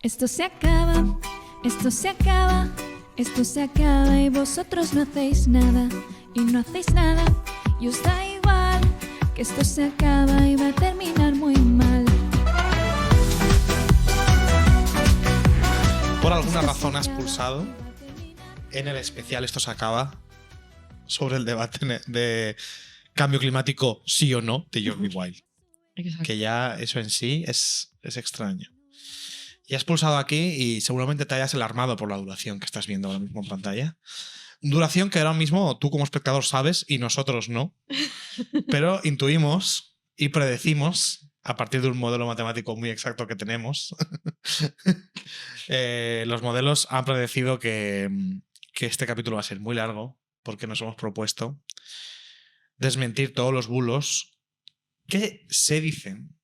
Esto se acaba, esto se acaba, esto se acaba y vosotros no hacéis nada y no hacéis nada y os da igual que esto se acaba y va a terminar muy mal. Por alguna razón has pulsado en el especial Esto se acaba sobre el debate de cambio climático sí o no de Jordi Wild. Exacto. Que ya eso en sí es extraño. Y has pulsado aquí y seguramente te hayas alarmado por la duración que estás viendo ahora mismo en pantalla. Duración que ahora mismo tú como espectador sabes y nosotros no. Pero intuimos y predecimos, a partir de un modelo matemático muy exacto que tenemos, los modelos han predecido que este capítulo va a ser muy largo porque nos hemos propuesto desmentir todos los bulos que se dicen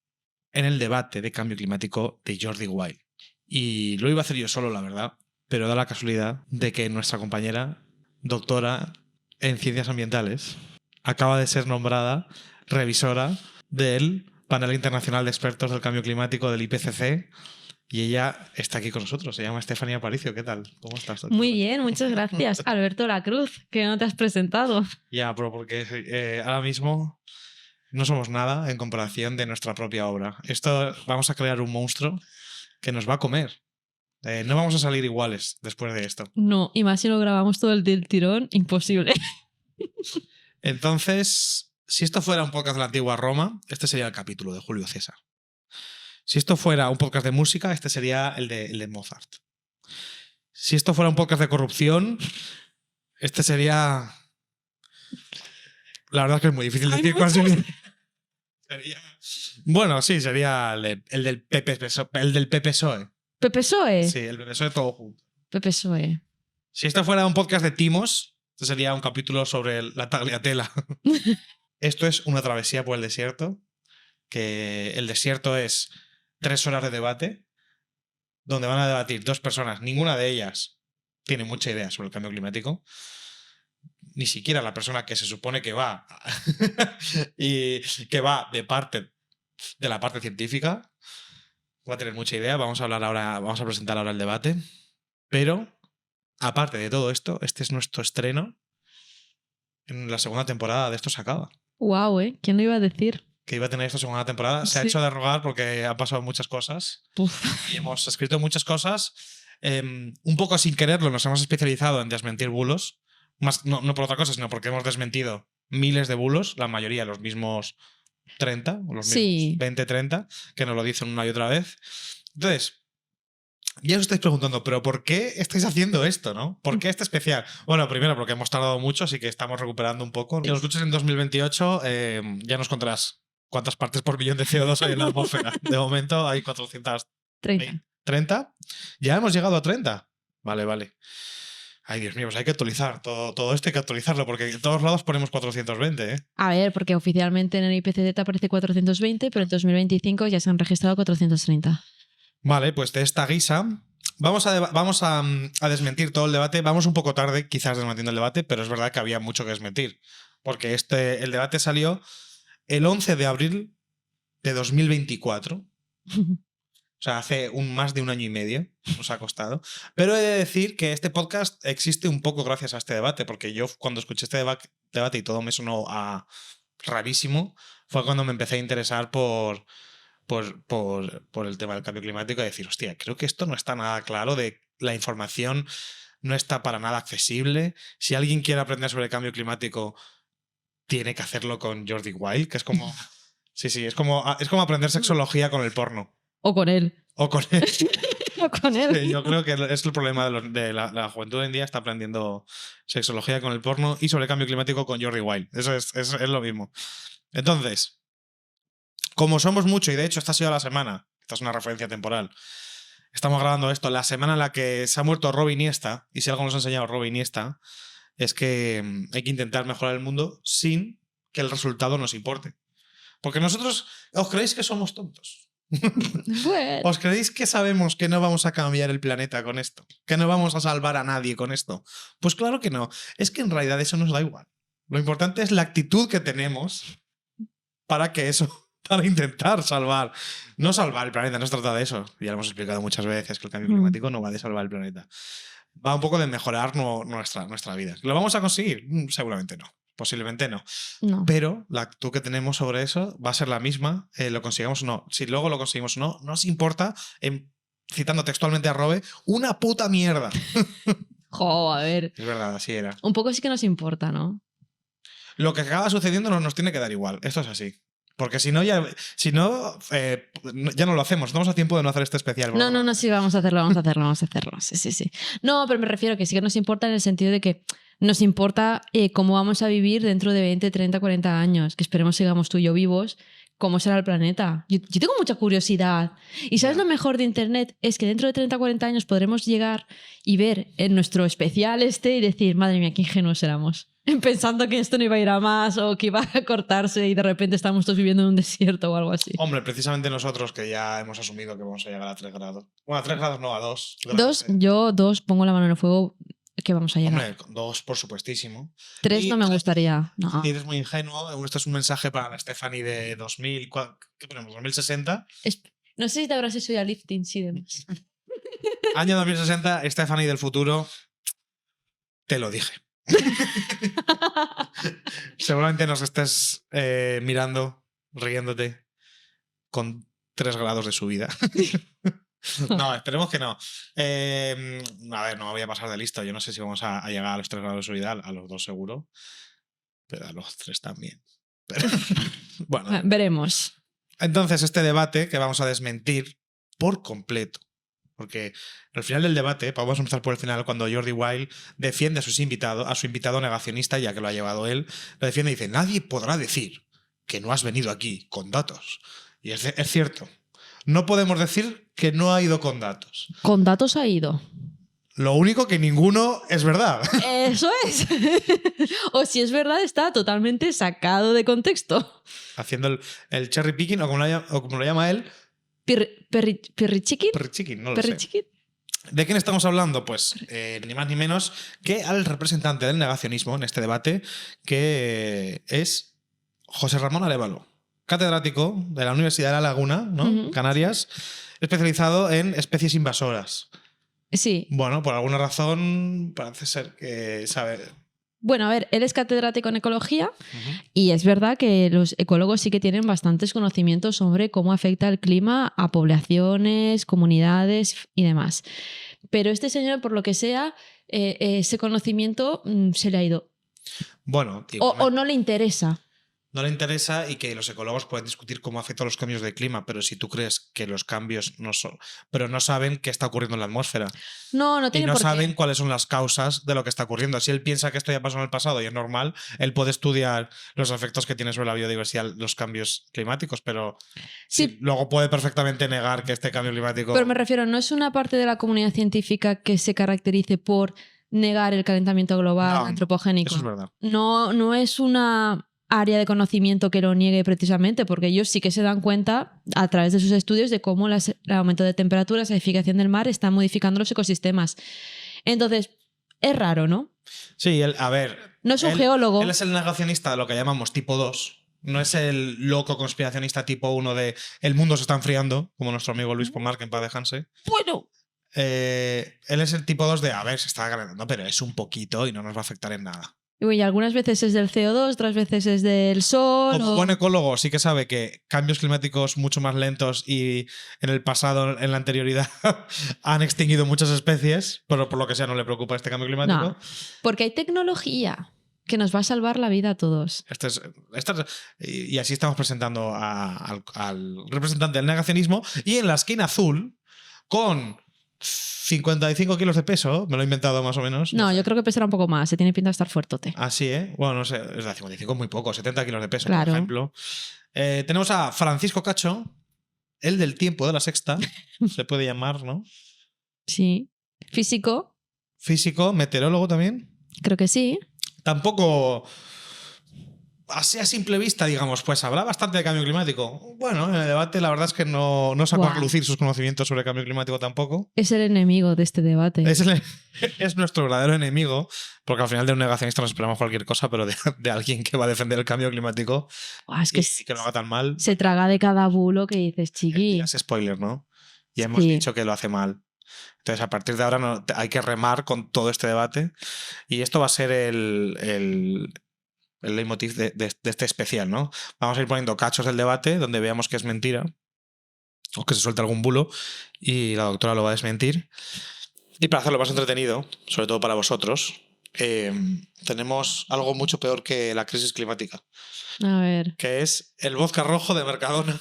en el debate de cambio climático de Jordi Wild. Y lo iba a hacer yo solo, la verdad, pero da la casualidad de que nuestra compañera, doctora en ciencias ambientales, acaba de ser nombrada revisora del panel internacional de expertos del cambio climático del IPCC y ella está aquí con nosotros. Se llama Estefanía Aparicio. ¿Qué tal? ¿Cómo estás, doctora? Muy bien, muchas gracias. Alberto Lacruz, que no te has presentado. Ya, pero porque ahora mismo no somos nada en comparación de nuestra propia obra. Vamos a crear un monstruo que nos va a comer. No vamos a salir iguales después de esto. No, y más si lo grabamos todo el del tirón, imposible. Entonces, si esto fuera un podcast de la antigua Roma, este sería el capítulo de Julio César. Si esto fuera un podcast de música, este sería el de Mozart. Si esto fuera un podcast de corrupción, este sería... La verdad es que es muy difícil decir cuál sería. Bueno, sí, sería el del PPSOE. ¿PPSOE? Sí, el PPSOE todo junto. PPSOE. Si esto fuera un podcast de timos, este sería un capítulo sobre la tagliatela. Esto es una travesía por el desierto, que el desierto es 3 horas de debate, donde van a debatir 2 personas, ninguna de ellas tiene mucha idea sobre el cambio climático, ni siquiera la persona que se supone que va y que va de la parte científica va a tener mucha idea. Vamos a presentar ahora el debate, pero aparte de todo esto, este es nuestro estreno en la segunda temporada de Esto se acaba. Wow, ¿eh? ¿Quién lo iba a decir? Que iba a tener esta segunda temporada. Se ha Sí. hecho de rogar porque han pasado muchas cosas. Uf. Y hemos escrito muchas cosas. Un poco sin quererlo nos hemos especializado en desmentir bulos. No por otra cosa, sino porque hemos desmentido miles de bulos, la mayoría los mismos 30, o los mismos 20, 30, que nos lo dicen una y otra vez. Entonces, ya os estáis preguntando, ¿pero por qué estáis haciendo esto, no? ¿Por qué este especial? Bueno, primero porque hemos tardado mucho, así que estamos recuperando un poco. Si lo escuchas en 2028, ya nos contarás cuántas partes por millón de CO2 hay en la atmósfera. De momento hay 430. 30. Ya hemos llegado a 30. Vale. Ay, Dios mío, pues hay que actualizar. Todo esto hay que actualizarlo, porque en todos lados ponemos 420, ¿eh? A ver, porque oficialmente en el IPCZ aparece 420, pero en 2025 ya se han registrado 430. Vale, pues de esta guisa vamos a desmentir todo el debate. Vamos un poco tarde, quizás desmentiendo el debate, pero es verdad que había mucho que desmentir. Porque el debate salió el 11 de abril de 2024. O sea, hace más de un año y medio nos ha costado. Pero he de decir que este podcast existe un poco gracias a este debate, porque yo cuando escuché este debate y todo me sonó rarísimo, fue cuando me empecé a interesar por el tema del cambio climático y decir, hostia, creo que esto no está nada claro, la información no está para nada accesible. Si alguien quiere aprender sobre el cambio climático, tiene que hacerlo con Jordi Wild, que es como... Sí, es como aprender sexología con el porno. O con él. O con él. O con él. Sí, yo creo que es el problema de la juventud hoy en día, está aprendiendo sexología con el porno y sobre cambio climático con Jordi Wild. Eso es lo mismo. Entonces, como somos mucho, y de hecho esta ha sido la semana, esta es una referencia temporal, estamos grabando esto, la semana en la que se ha muerto Rob Iniesta, y si algo nos ha enseñado Rob Iniesta, es que hay que intentar mejorar el mundo sin que el resultado nos importe. Porque nosotros, ¿os creéis que somos tontos? Bueno. ¿Os creéis que sabemos que no vamos a cambiar el planeta con esto? ¿Que no vamos a salvar a nadie con esto? Pues claro que no. Es que en realidad eso nos da igual. Lo importante es la actitud que tenemos para que eso para intentar salvar. No salvar el planeta, no se trata de eso. Ya lo hemos explicado muchas veces que el cambio climático no va de salvar el planeta. Va un poco de mejorar nuestra vida. ¿Lo vamos a conseguir? Seguramente no. Posiblemente no. No. Pero la actitud que tenemos sobre eso va a ser la misma, lo consigamos o no. Si luego lo conseguimos o no, no nos importa, citando textualmente a Robe, una puta mierda. Jo, a ver. Es verdad, así era. Un poco sí que nos importa, ¿no? Lo que acaba sucediendo nos tiene que dar igual. Esto es así. Porque si no, ya no lo hacemos. Estamos a tiempo de no hacer este especial. No, sí, vamos a hacerlo. Sí. No, pero me refiero que sí que nos importa en el sentido de que nos importa cómo vamos a vivir dentro de 20, 30, 40 años, que esperemos sigamos tú y yo vivos, cómo será el planeta. Yo tengo mucha curiosidad. Y ¿sabes lo mejor de Internet? Es que dentro de 30, 40 años podremos llegar y ver en nuestro especial y decir, madre mía, qué ingenuos éramos. Pensando que esto no iba a ir a más o que iba a cortarse y de repente estamos todos viviendo en un desierto o algo así. Hombre, precisamente nosotros que ya hemos asumido que vamos a llegar a 3 grados. Bueno, a 3 grados no, a 2. Yo 2 pongo la mano en el fuego que vamos a llegar. Hombre, 2 por supuestísimo. 3 no me gustaría. No. Y eres muy ingenuo. Esto es un mensaje para la Stephanie de 2000. ¿Qué ponemos? 2060. No sé si te habrás hecho ya lifting, sí, demás. Año 2060, Stephanie del futuro. Te lo dije. Seguramente nos estés mirando, riéndote con 3 grados de subida. No, esperemos que no. A ver, no me voy a pasar de listo. Yo no sé si vamos a llegar a los 3 grados de subida, a los 2 seguro, pero a los 3 también. Pero, bueno, veremos. Entonces, este debate que vamos a desmentir por completo. Porque al final del debate, vamos a empezar por el final, cuando Jordi Wild defiende a su invitado negacionista, ya que lo ha llevado él, lo defiende y dice, nadie podrá decir que no has venido aquí con datos. Y es cierto. No podemos decir que no ha ido con datos. Con datos ha ido. Lo único que ninguno es verdad. Eso es. O si es verdad, está totalmente sacado de contexto. Haciendo el cherry picking, o como lo llama él, ¿Perrichiquín? Perrichiquín, no lo sé. ¿De quién estamos hablando? Pues ni más ni menos que al representante del negacionismo en este debate, que es José Ramón Arévalo, catedrático de la Universidad de La Laguna, ¿no? Canarias, especializado en especies invasoras. Sí. Bueno, por alguna razón parece ser que sabe... Bueno, a ver, él es catedrático en ecología y es verdad que los ecólogos sí que tienen bastantes conocimientos sobre cómo afecta el clima a poblaciones, comunidades y demás. Pero este señor, por lo que sea, ese conocimiento se le ha ido. Bueno, tío, o no le interesa. No le interesa y que los ecólogos pueden discutir cómo afectan los cambios del clima, pero si tú crees que los cambios no son... Pero no saben qué está ocurriendo en la atmósfera. No tiene y no por qué. saben cuáles son las causas de lo que está ocurriendo. Si él piensa que esto ya pasó en el pasado y es normal, él puede estudiar los efectos que tiene sobre la biodiversidad los cambios climáticos, pero sí, luego puede perfectamente negar que este cambio climático... Pero me refiero, no es una parte de la comunidad científica que se caracterice por negar el calentamiento global antropogénico. Eso es verdad. No es una área de conocimiento que lo niegue precisamente, porque ellos sí que se dan cuenta a través de sus estudios de cómo el aumento de temperaturas, la acidificación del mar están modificando los ecosistemas. Entonces, es raro, ¿no? Sí, a ver... No es un geólogo. Él es el negacionista de lo que llamamos tipo 2. No es el loco conspiracionista tipo 1 de el mundo se está enfriando, como nuestro amigo Luis Pomar, que en paz descanse. Bueno. Él es el tipo 2 de, a ver, se está calentando, pero es un poquito y no nos va a afectar en nada. Y algunas veces es del CO2, otras veces es del sol. Como buen ecólogo sí que sabe que cambios climáticos mucho más lentos y en el pasado, en la anterioridad, han extinguido muchas especies, pero por lo que sea no le preocupa este cambio climático. No, porque hay tecnología que nos va a salvar la vida a todos. Y así estamos presentando al representante del negacionismo. Y en la esquina azul, con 55 kilos de peso, me lo he inventado más o menos. No, yo creo que pesará un poco más, se tiene pinta de estar fuertote. Así, ¿eh? Bueno, no sé, es de 55 muy poco, 70 kilos de peso, claro. Por ejemplo. Tenemos a Francisco Cacho, el del tiempo de la sexta, se puede llamar, ¿no? Sí. Físico. Físico, meteorólogo también. Creo que sí. Tampoco así a simple vista, digamos, pues habrá bastante de cambio climático. Bueno, en el debate la verdad es que no sacó a Buah. relucir sus conocimientos sobre cambio climático tampoco. Es el enemigo de este debate. Es nuestro verdadero enemigo, porque al final de un negacionista nos esperamos cualquier cosa, pero de alguien que va a defender el cambio climático Buah, es que y que lo haga tan mal, se traga de cada bulo que dices, chiqui. ya es spoiler, ¿no? Ya hemos Sí. dicho que lo hace mal. Entonces, a partir de ahora hay que remar con todo este debate y esto va a ser el leitmotiv de este especial, ¿no? Vamos a ir poniendo cachos del debate donde veamos que es mentira o que se suelta algún bulo y la doctora lo va a desmentir. Y para hacerlo más entretenido, sobre todo para vosotros, tenemos algo mucho peor que la crisis climática, A ver. que es el vodka rojo de Mercadona.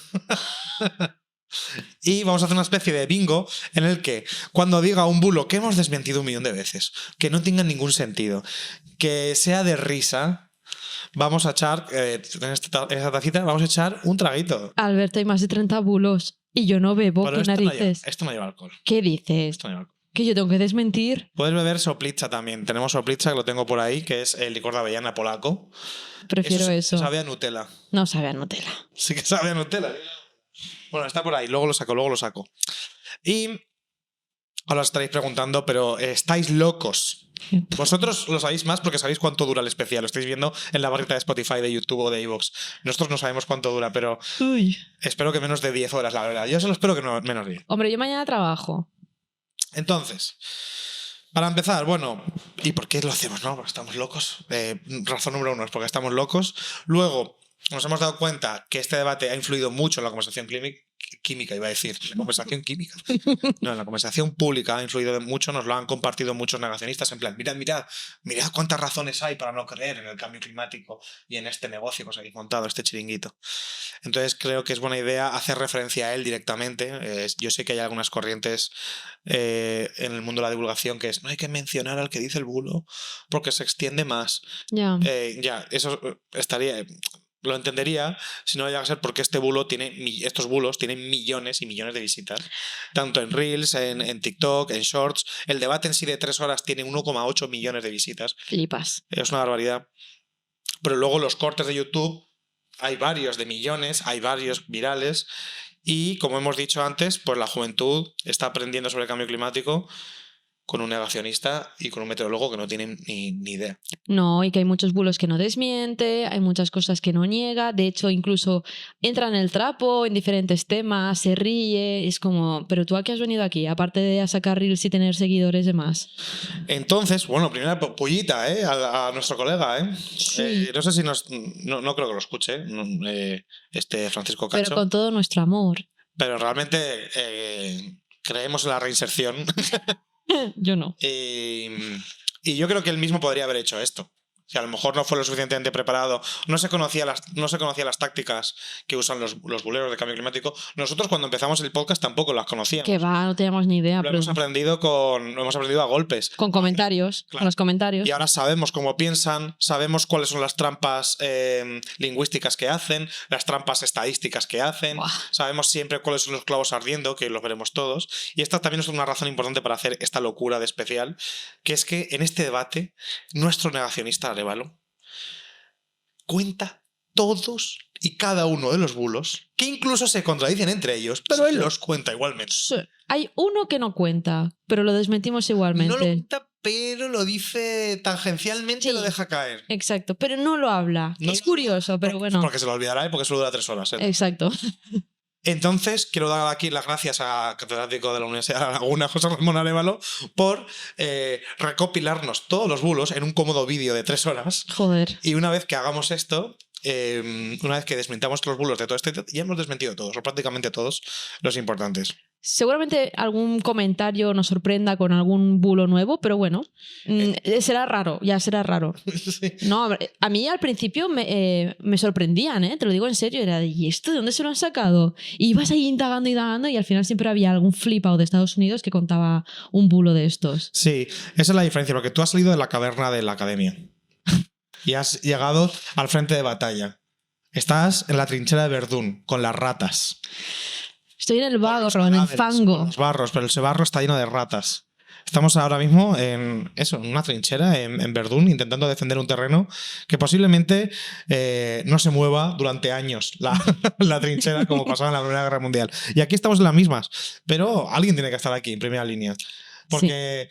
Y vamos a hacer una especie de bingo en el que cuando diga un bulo que hemos desmentido 1.000.000 de veces, que no tenga ningún sentido, que sea de risa, vamos a echar, en esta tacita, vamos a echar un traguito. Alberto, hay más de 30 bulos y yo no bebo. Pero ¿Qué esto narices? esto no lleva alcohol. ¿Qué dices? Esto no lleva alcohol. Que yo tengo que desmentir. Puedes beber soplicha también. Tenemos soplicha, que lo tengo por ahí, que es el licor de avellana polaco. Prefiero eso. Sabe a Nutella. No sabe a Nutella. Sí que sabe a Nutella. Bueno, está por ahí. Luego lo saco. Y ahora os estaréis preguntando, pero ¿estáis locos? Vosotros lo sabéis más porque sabéis cuánto dura el especial. Lo estáis viendo en la barrita de Spotify, de YouTube o de iVoox. Nosotros no sabemos cuánto dura, pero Uy. espero que menos de 10 horas, la verdad. Yo solo espero que no menos de 10. Hombre, yo mañana trabajo. Entonces, para empezar, bueno, ¿y por qué lo hacemos? No, porque estamos locos. Razón número 1 es porque estamos locos. Luego, nos hemos dado cuenta que este debate ha influido mucho en la conversación química, iba a decir, la conversación química. No, en la conversación pública ha influido mucho, nos lo han compartido muchos negacionistas, en plan, mirad cuántas razones hay para no creer en el cambio climático y en este negocio que os habéis montado, este chiringuito. Entonces creo que es buena idea hacer referencia a él directamente. Yo sé que hay algunas corrientes en el mundo de la divulgación que es, no hay que mencionar al que dice el bulo porque se extiende más. Ya. Ya, eso estaría... Lo entendería si no llega a ser porque estos bulos tienen millones y millones de visitas. Tanto en Reels, en TikTok, en Shorts. El debate en sí de 3 horas tiene 1,8 millones de visitas. Flipas. Es una barbaridad. Pero luego los cortes de YouTube, hay varios de millones, hay varios virales. Y como hemos dicho antes, pues la juventud está aprendiendo sobre el cambio climático con un negacionista y con un meteorólogo que no tienen ni idea. No, y que hay muchos bulos que no desmiente, hay muchas cosas que no niega, de hecho incluso entra en el trapo en diferentes temas, se ríe, es como, pero tú a qué has venido aquí, aparte de a sacar reels y tener seguidores de más. Entonces, bueno, primera pullita a nuestro colega. Sí. No sé si no creo que lo escuche este Francisco Cacho. Pero con todo nuestro amor. Pero realmente creemos en la reinserción. Yo no. Y yo creo que él mismo podría haber hecho esto. Si a lo mejor no fue lo suficientemente preparado, no se conocía las tácticas que usan los buleros de cambio climático. Nosotros cuando empezamos el podcast tampoco las conocíamos. Que va, no teníamos ni idea. Lo hemos aprendido a golpes. Con comentarios, Claro. con los comentarios. Y ahora sabemos cómo piensan, sabemos cuáles son las trampas lingüísticas que hacen, las trampas estadísticas que hacen, Buah. sabemos siempre cuáles son los clavos ardiendo, que los veremos todos. Y esta también es una razón importante para hacer esta locura de especial, que es que en este debate, nuestro negacionista Arévalo cuenta todos y cada uno de los bulos, que incluso se contradicen entre ellos, pero él los cuenta igualmente. Sí. Hay uno que no cuenta, pero lo desmentimos igualmente. No lo cuenta, pero lo dice tangencialmente y Sí. lo deja caer. Exacto, pero no lo habla. No es lo- curioso, pero bueno. Porque se lo olvidará y porque solo dura 3 horas. Exacto. Entonces, quiero dar aquí las gracias a catedrático de la Universidad de La Laguna, José Ramón Arévalo, por recopilarnos todos los bulos en un cómodo vídeo de 3 horas. Joder. Y una vez que hagamos esto, una vez que desmentamos los bulos de todo este, ya hemos desmentido todos, o prácticamente todos, los importantes. Seguramente algún comentario nos sorprenda con algún bulo nuevo, pero bueno, será raro, ya será raro. Sí. No, a mí al principio me sorprendían, ¿eh? Te lo digo en serio, era de, ¿y esto de dónde se lo han sacado? Y ibas ahí indagando y al final siempre había algún flipado de Estados Unidos que contaba un bulo de estos. Sí, esa es la diferencia, porque tú has salido de la caverna de la academia y has llegado al frente de batalla. Estás en la trinchera de Verdún, con las ratas. Estoy en el Con barro, los en el cadáveres, fango. con los barros, pero ese barro está lleno de ratas. Estamos ahora mismo en una trinchera en Verdún, intentando defender un terreno que posiblemente no se mueva durante años la trinchera, como pasaba en la Primera Guerra Mundial. Y aquí estamos en las mismas, pero alguien tiene que estar aquí en primera línea. Porque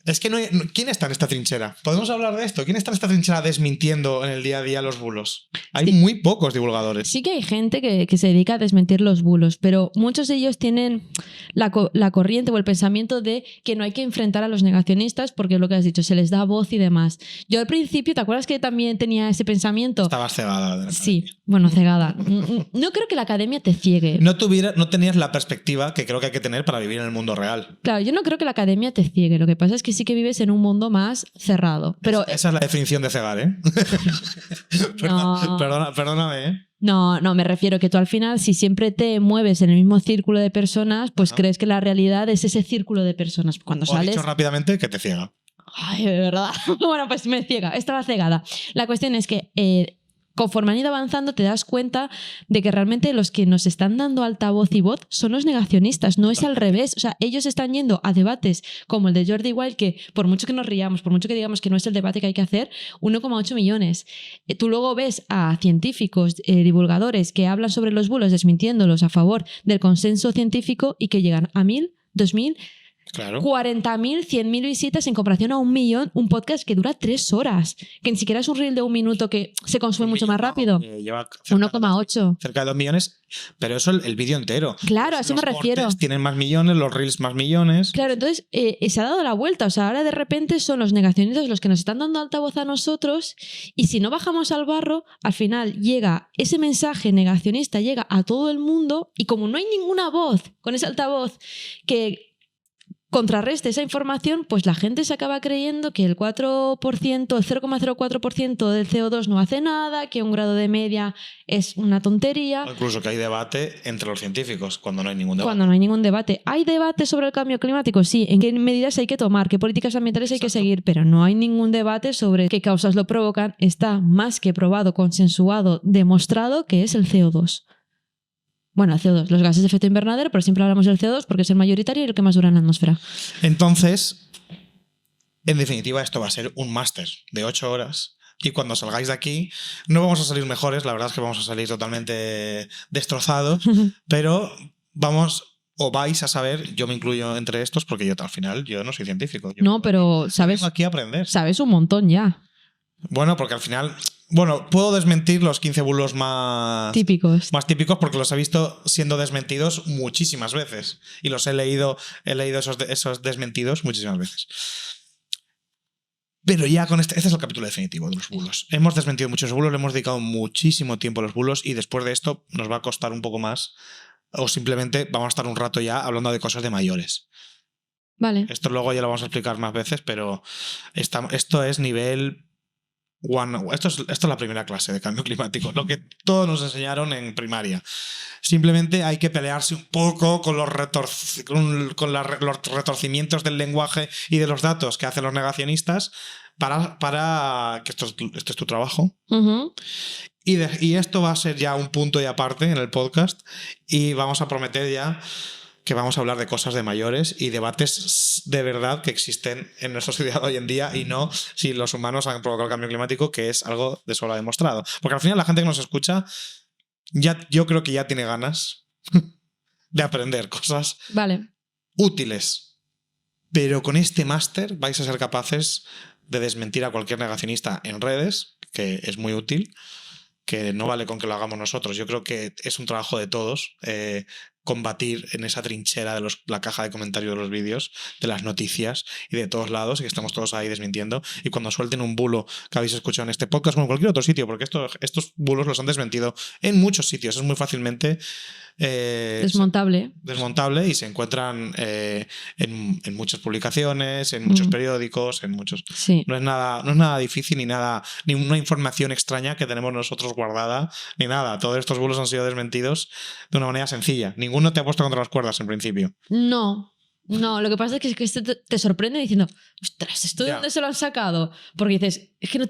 es que ¿quién está en esta trinchera? ¿Podemos hablar de esto? ¿Quién está en esta trinchera desmintiendo en el día a día los bulos? Hay muy pocos divulgadores. Sí que hay gente que se dedica a desmentir los bulos, pero muchos de ellos tienen la corriente o el pensamiento de que no hay que enfrentar a los negacionistas porque es lo que has dicho, se les da voz y demás. Yo al principio, ¿te acuerdas que también tenía ese pensamiento? Estabas cegada. Sí, bueno, cegada. No creo que la academia te ciegue. No tenías la perspectiva que creo que hay que tener para vivir en el mundo real. Claro, yo no creo que la academia te ciegue. Lo que pasa es que sí que vives en un mundo más cerrado. Pero esa es la definición de cegar, ¿eh? No. Perdóname, ¿eh? No, me refiero que tú al final, si siempre te mueves en el mismo círculo de personas, pues crees que la realidad es ese círculo de personas. Cuando sales... dicho rápidamente que te ciega. Ay, de verdad. Bueno, pues me ciega. Estaba cegada. La cuestión es que conforme han ido avanzando te das cuenta de que realmente los que nos están dando altavoz y voz son los negacionistas, no es al revés. O sea, ellos están yendo a debates como el de Jordi Wild, que por mucho que nos riamos, por mucho que digamos que no es el debate que hay que hacer, 1,8 millones. Tú luego ves a científicos, divulgadores que hablan sobre los bulos desmintiéndolos a favor del consenso científico y que llegan a 1.000, 2.000... Claro. 40.000, 100.000 visitas en comparación a 1 millón, un podcast que dura 3 horas, que ni siquiera es un reel de 1 minuto que se consume mucho más rápido. 1,8. Cerca de 2 millones, pero eso el vídeo entero. Claro, a eso me refiero. Tienen más millones, los reels más millones. Claro, entonces se ha dado la vuelta. O sea, ahora de repente son los negacionistas los que nos están dando altavoz a nosotros y si no bajamos al barro, al final llega ese mensaje negacionista, llega a todo el mundo y como no hay ninguna voz con ese altavoz que contrarreste esa información, pues la gente se acaba creyendo que el 4%, el 0,04% del CO2 no hace nada, que un grado de media es una tontería. O incluso que hay debate entre los científicos cuando no hay ningún debate. Cuando no hay ningún debate. ¿Hay debate sobre el cambio climático? Sí. ¿En qué medidas hay que tomar? ¿Qué políticas ambientales hay que seguir? Pero no hay ningún debate sobre qué causas lo provocan. Está más que probado, consensuado, demostrado que es el CO2. Bueno, el CO2, los gases de efecto invernadero, pero siempre hablamos del CO2 porque es el mayoritario y el que más dura en la atmósfera. Entonces, en definitiva, esto va a ser un máster de 8 horas. Y cuando salgáis de aquí, no vamos a salir mejores, la verdad es que vamos a salir totalmente destrozados, pero vais a saber, yo me incluyo entre estos porque yo al final yo no soy científico. No, pero sabes, aquí a aprender. Sabes un montón ya. Bueno, porque al final... Bueno, puedo desmentir los 15 bulos más típicos porque los he visto siendo desmentidos muchísimas veces. Y los he leído esos desmentidos muchísimas veces. Pero ya con este es el capítulo definitivo de los bulos. Hemos desmentido muchos bulos, le hemos dedicado muchísimo tiempo a los bulos y después de esto nos va a costar un poco más o simplemente vamos a estar un rato ya hablando de cosas de mayores. Vale. Esto luego ya lo vamos a explicar más veces, pero esto es nivel... Esto es la primera clase de cambio climático, lo que todos nos enseñaron en primaria. Simplemente hay que pelearse un poco con los retorcimientos del lenguaje y de los datos que hacen los negacionistas para que esto es tu trabajo. Uh-huh. Y esto va a ser ya un punto y aparte en el podcast y vamos a prometer ya que vamos a hablar de cosas de mayores y debates de verdad que existen en nuestra sociedad hoy en día y no si los humanos han provocado el cambio climático, que es algo de sobra demostrado. Porque al final la gente que nos escucha, yo creo que ya tiene ganas de aprender cosas útiles. Pero con este máster vais a ser capaces de desmentir a cualquier negacionista en redes, que es muy útil, que no vale con que lo hagamos nosotros. Yo creo que es un trabajo de todos combatir en esa trinchera de la caja de comentarios de los vídeos, de las noticias y de todos lados, y que estamos todos ahí desmintiendo. Y cuando suelten un bulo que habéis escuchado en este podcast o en cualquier otro sitio, porque estos bulos los han desmentido en muchos sitios, es muy fácilmente desmontable y se encuentran en muchas publicaciones, en muchos periódicos, en muchos... Sí. No es nada difícil ni una información extraña que tenemos nosotros guardada, ni nada. Todos estos bulos han sido desmentidos de una manera sencilla. Ninguno te ha puesto contra las cuerdas en principio. No, lo que pasa es que este te sorprende diciendo, ostras, ¿esto de dónde se lo han sacado? Porque dices, es que no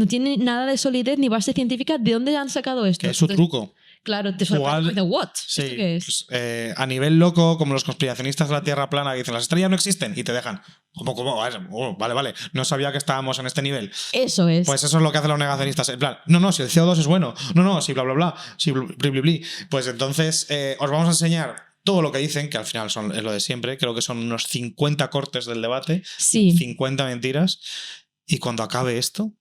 tiene nada de solidez ni base científica. ¿De dónde han sacado esto? Que es su truco. Claro, te Jugar- sorprende. ¿What? Sí, ¿Esto qué es? pues, a nivel loco, como los conspiracionistas de la Tierra plana que dicen las estrellas no existen y te dejan. ¿Cómo? Vale. No sabía que estábamos en este nivel. Eso es. Pues eso es lo que hacen los negacionistas. En plan, no, si el CO2 es bueno. No, si bla, bla, bla. Si bli. Pues entonces os vamos a enseñar todo lo que dicen, que al final es lo de siempre. Creo que son unos 50 cortes del debate. Sí. 50 mentiras. Y cuando acabe esto,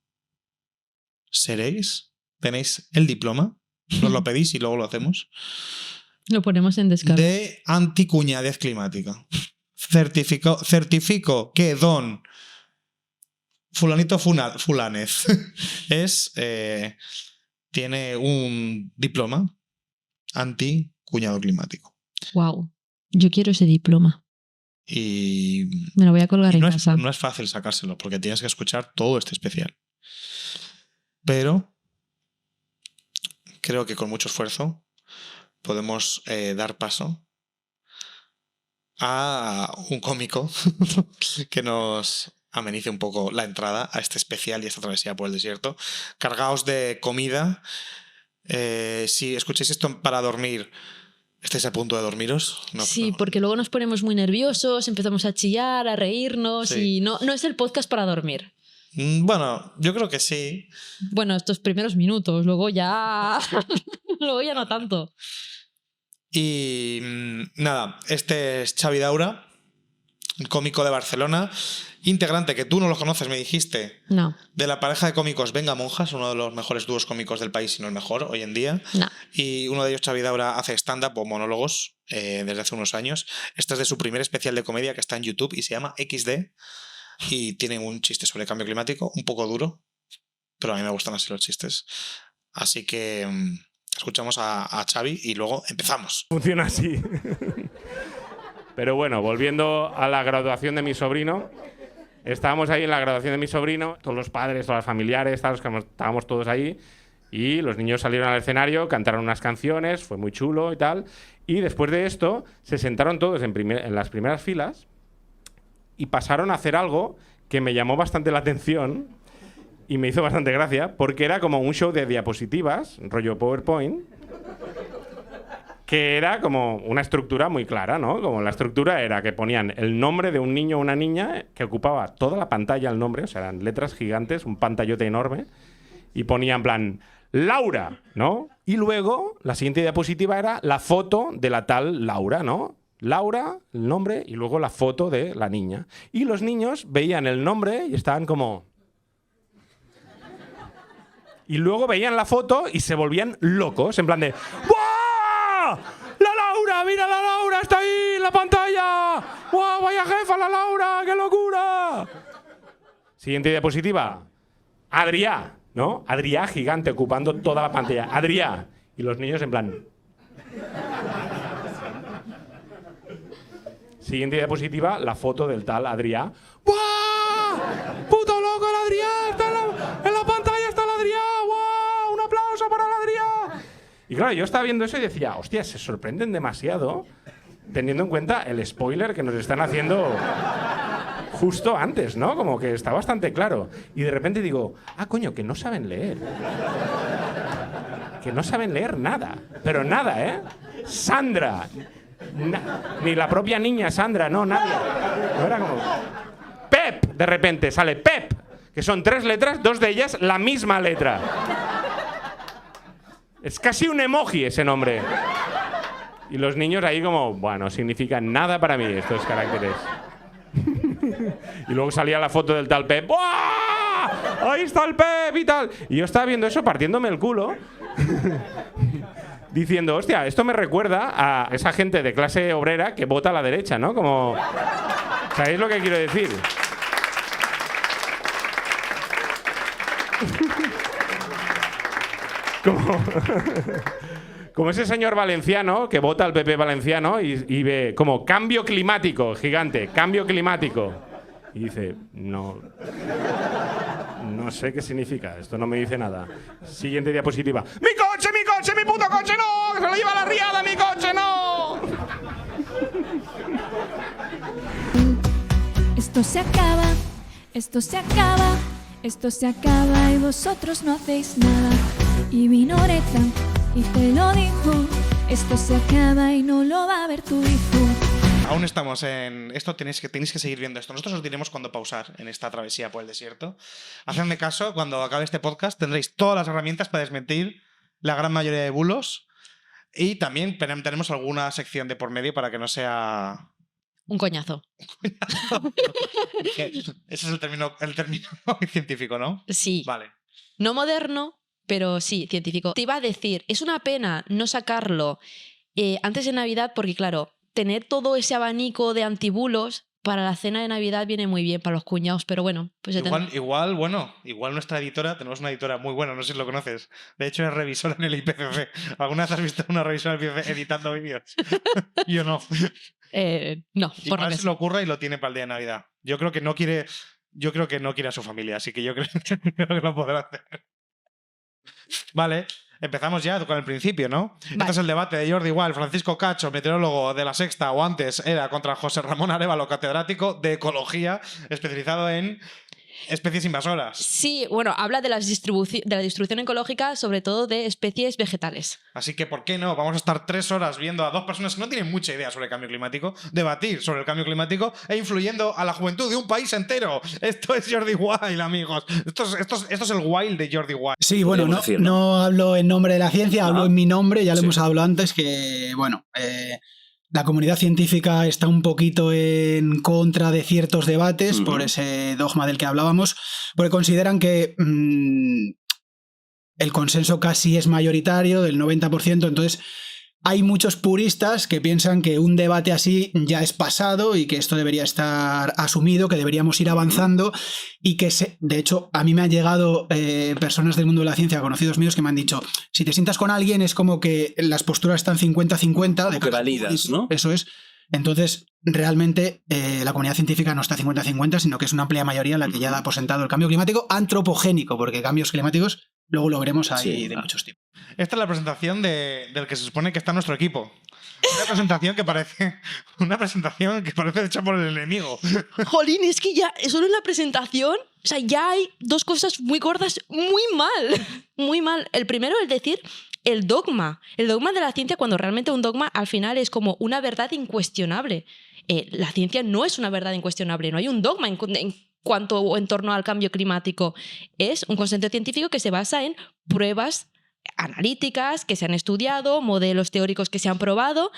tenéis el diploma. Nos lo pedís y luego lo hacemos. Lo ponemos en descarga. De anticuñadez climática. Certifico que don fulanito fulanez tiene un diploma anticuñado climático. Wow. Yo quiero ese diploma. Y Me lo voy a colgar en no casa. no es fácil sacárselo porque tienes que escuchar todo este especial. Pero creo que con mucho esfuerzo podemos dar paso a un cómico que nos amenice un poco la entrada a este especial y esta travesía por el desierto. Cargaos de comida. Si escucháis esto para dormir, estáis a punto de dormiros. Sí, porque luego nos ponemos muy nerviosos, empezamos a chillar, a reírnos Sí. y no es el podcast para dormir. Bueno, yo creo que sí. Bueno, estos primeros minutos, luego ya no tanto. Y nada, este es Xavi Daura, un cómico de Barcelona, integrante que tú no lo conoces, me dijiste, No. de la pareja de cómicos Venga Monjas, uno de los mejores dúos cómicos del país, si no el mejor hoy en día. No. Y uno de ellos, Xavi Daura, hace stand-up o monólogos desde hace unos años. Este es de su primer especial de comedia que está en YouTube y se llama XD. Y tiene un chiste sobre el cambio climático, un poco duro, pero a mí me gustan así los chistes. Así que escuchamos a Xavi y luego empezamos. Funciona así. Pero bueno, volviendo a la graduación de mi sobrino, estábamos ahí en la graduación de mi sobrino, todos los padres, todos los familiares, estábamos todos ahí, y los niños salieron al escenario, cantaron unas canciones, fue muy chulo y tal, y después de esto se sentaron todos en las primeras filas y pasaron a hacer algo que me llamó bastante la atención y me hizo bastante gracia, porque era como un show de diapositivas, rollo PowerPoint, que era como una estructura muy clara, ¿no? Como la estructura era que ponían el nombre de un niño o una niña que ocupaba toda la pantalla el nombre, o sea, eran letras gigantes, un pantallote enorme, y ponían en plan Laura, ¿no? Y luego la siguiente diapositiva era la foto de la tal Laura, ¿no? Laura, el nombre, y luego la foto de la niña. Y los niños veían el nombre y estaban como... Y luego veían la foto y se volvían locos, en plan de... ¡Buah! ¡La Laura! ¡Mira la Laura! ¡Está ahí en la pantalla! ¡Buah! ¡Vaya jefa la Laura! ¡Qué locura! Siguiente diapositiva. Adrià, ¿no? Adrià gigante ocupando toda la pantalla. Adrià. Y los niños en plan... Siguiente diapositiva, la foto del tal Adrià. ¡Buah! ¡Puto loco el Adrià! ¡Está en la pantalla está el Adrià! ¡Buah! ¡Un aplauso para el Adrià! Y claro, yo estaba viendo eso y decía, hostia, se sorprenden demasiado teniendo en cuenta el spoiler que nos están haciendo justo antes, ¿no? Como que está bastante claro. Y de repente digo, coño, que no saben leer. Que no saben leer nada. Pero nada, ¿eh? Sandra... ni la propia niña Sandra, no, nadie. No era como... Pep, de repente sale Pep, que son 3 letras, 2 de ellas la misma letra. Es casi un emoji ese nombre. Y los niños ahí como, bueno, significan nada para mí estos caracteres. Y luego salía la foto del tal Pep. ¡Buah! Ahí está el Pep y tal. Y yo estaba viendo eso partiéndome el culo. Diciendo, hostia, esto me recuerda a esa gente de clase obrera que vota a la derecha, ¿no? Como... ¿Sabéis lo que quiero decir? Como ese señor valenciano que vota al PP valenciano y ve como cambio climático, gigante, cambio climático. Y dice, no sé qué significa, esto no me dice nada. Siguiente diapositiva. ¡Mi coche, mi puto coche, no! ¡Que se lo lleva la riada, mi coche, no! Esto se acaba, esto se acaba, esto se acaba y vosotros no hacéis nada. Y vino Oreta y te lo dijo. Esto se acaba y no lo va a ver tu hijo. Aún estamos en esto, tenéis que seguir viendo esto. Nosotros os diremos cuándo pausar en esta travesía por el desierto. Hacedme caso, cuando acabe este podcast tendréis todas las herramientas para desmentir la gran mayoría de bulos y también tenemos alguna sección de por medio para que no sea... Un coñazo. Ese es el término científico, ¿no? Sí. Vale. No moderno, pero sí, científico. Te iba a decir, es una pena no sacarlo antes de Navidad porque, claro, tener todo ese abanico de antibulos para la cena de Navidad viene muy bien para los cuñados, pero bueno. Pues igual nuestra editora, tenemos una editora muy buena, no sé si lo conoces. De hecho, es revisora en el IPCC. ¿Alguna vez has visto una revisora en el IPCC editando vídeos? Yo no. No, por lo igual que se lo ocurra y lo tiene para el día de Navidad. Yo creo que no quiere a su familia, así que yo creo que lo podrá hacer. Vale, empezamos ya con el principio, ¿no? Vale. Este es el debate de Jordi Wild, Francisco Cacho, meteorólogo de La Sexta, o antes era contra José Ramón Arévalo, catedrático de Ecología, especializado en especies invasoras. Sí, bueno, habla de la distribución ecológica, sobre todo de especies vegetales. Así que, ¿por qué no? Vamos a estar 3 horas viendo a dos personas que no tienen mucha idea sobre el cambio climático, debatir sobre el cambio climático e influyendo a la juventud de un país entero. Esto es Jordi Wild, amigos. Esto es el Wild de Jordi Wild. Sí, bueno, no hablo en nombre de la ciencia, hablo en mi nombre, ya lo hemos hablado antes, que, bueno... la comunidad científica está un poquito en contra de ciertos debates por ese dogma del que hablábamos, porque consideran que el consenso casi es mayoritario, del 90%, entonces hay muchos puristas que piensan que un debate así ya es pasado y que esto debería estar asumido, que deberíamos ir avanzando y que, de hecho, a mí me han llegado personas del mundo de la ciencia, conocidos míos, que me han dicho, si te sientas con alguien es como que las posturas están 50-50. De que validas, ¿no? Eso es. Entonces, realmente la comunidad científica no está 50-50, sino que es una amplia mayoría la que ya da por sentado el cambio climático antropogénico, porque cambios climáticos luego lo veremos ahí de muchos tipos. Esta es la presentación del que se supone que está nuestro equipo. Una presentación que parece hecha por el enemigo. Jolín, es que ya, solo en la presentación, o sea, ya hay dos cosas muy gordas, muy mal. Muy mal. El primero, el decir el dogma. El dogma de la ciencia, cuando realmente un dogma al final es como una verdad incuestionable. La ciencia no es una verdad incuestionable, no hay un dogma en torno al cambio climático. Es un consenso científico que se basa en pruebas analíticas que se han estudiado, modelos teóricos que se han probado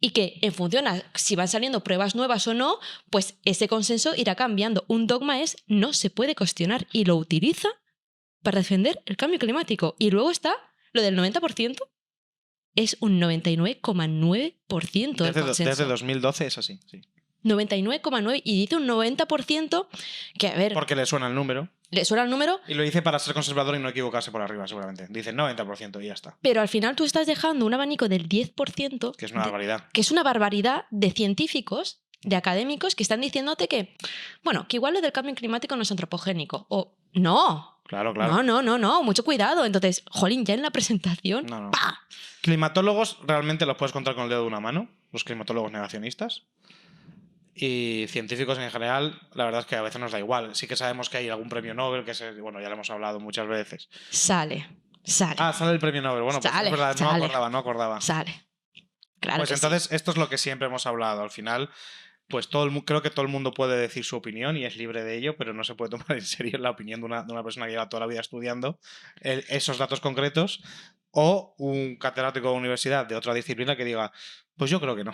y que en función a si van saliendo pruebas nuevas o no, pues ese consenso irá cambiando. Un dogma es no se puede cuestionar y lo utiliza para defender el cambio climático. Y luego está lo del 90%, es un 99,9% del consenso. Desde 2012 es así, sí. 99,9% y dice un 90% que, a ver... Porque le suena el número. Le suena el número. Y lo dice para ser conservador y no equivocarse por arriba, seguramente. Dice 90% y ya está. Pero al final tú estás dejando un abanico del 10%. Que es una barbaridad. Que es una barbaridad de científicos, de académicos, que están diciéndote que, bueno, que igual lo del cambio climático no es antropogénico. O no. Claro. No, mucho cuidado. Entonces, jolín, ya en la presentación. No. ¡Pah! Climatólogos realmente los puedes contar con el dedo de una mano, los climatólogos negacionistas. Y científicos en general, la verdad es que a veces nos da igual. Sí que sabemos que hay algún premio Nobel, que bueno, ya lo hemos hablado muchas veces. Sale. Sale el premio Nobel. Bueno, sale, pues es verdad, no acordaba. Sale. Claro. Pues entonces, esto es lo que siempre hemos hablado. Al final, pues creo que todo el mundo puede decir su opinión y es libre de ello, pero no se puede tomar en serio la opinión de una persona que lleva toda la vida estudiando esos datos concretos, o un catedrático de universidad de otra disciplina que diga, pues yo creo que no.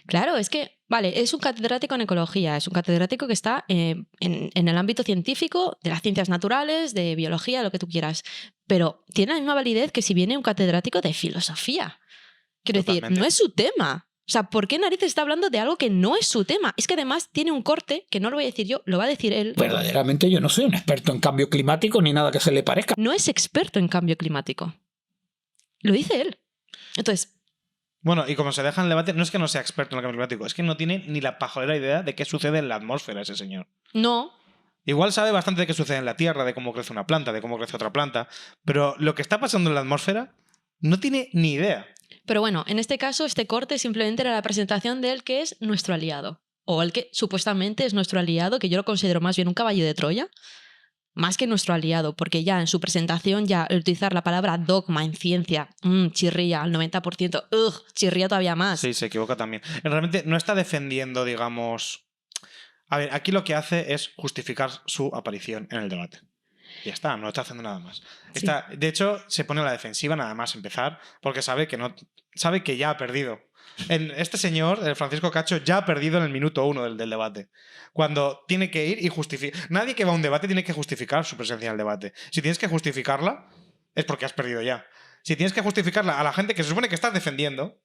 Claro, es que, vale, es un catedrático en ecología, es un catedrático que está en el ámbito científico, de las ciencias naturales, de biología, lo que tú quieras, pero tiene la misma validez que si viene un catedrático de filosofía. Quiero decir, no es su tema. O sea, ¿por qué narices está hablando de algo que no es su tema? Es que además tiene un corte, que no lo voy a decir yo, lo va a decir él. Verdaderamente yo no soy un experto en cambio climático ni nada que se le parezca. No es experto en cambio climático. Lo dice él. Entonces... Bueno, y como se deja en el debate, no es que no sea experto en el cambio climático, es que no tiene ni la pajolera idea de qué sucede en la atmósfera ese señor. No. Igual sabe bastante de qué sucede en la Tierra, de cómo crece una planta, de cómo crece otra planta, pero lo que está pasando en la atmósfera no tiene ni idea. Pero bueno, en este caso, este corte simplemente era la presentación del que es nuestro aliado. O el que supuestamente es nuestro aliado, que yo lo considero más bien un caballo de Troya. más que nuestro aliado, porque ya en su presentación ya utilizar la palabra dogma en ciencia, chirría al 90%, chirría todavía más. Sí, se equivoca también. Realmente no está defendiendo, digamos... A ver, aquí lo que hace es justificar su aparición en el debate. Ya está, no está haciendo nada más. Sí. De hecho, se pone a la defensiva nada más empezar, porque sabe que ya ha perdido. Este señor, el Francisco Cacho, ya ha perdido en el minuto 1 del debate. Cuando tiene que ir y justificar... Nadie que va a un debate tiene que justificar su presencia en el debate. Si tienes que justificarla, es porque has perdido ya. Si tienes que justificarla a la gente que se supone que estás defendiendo,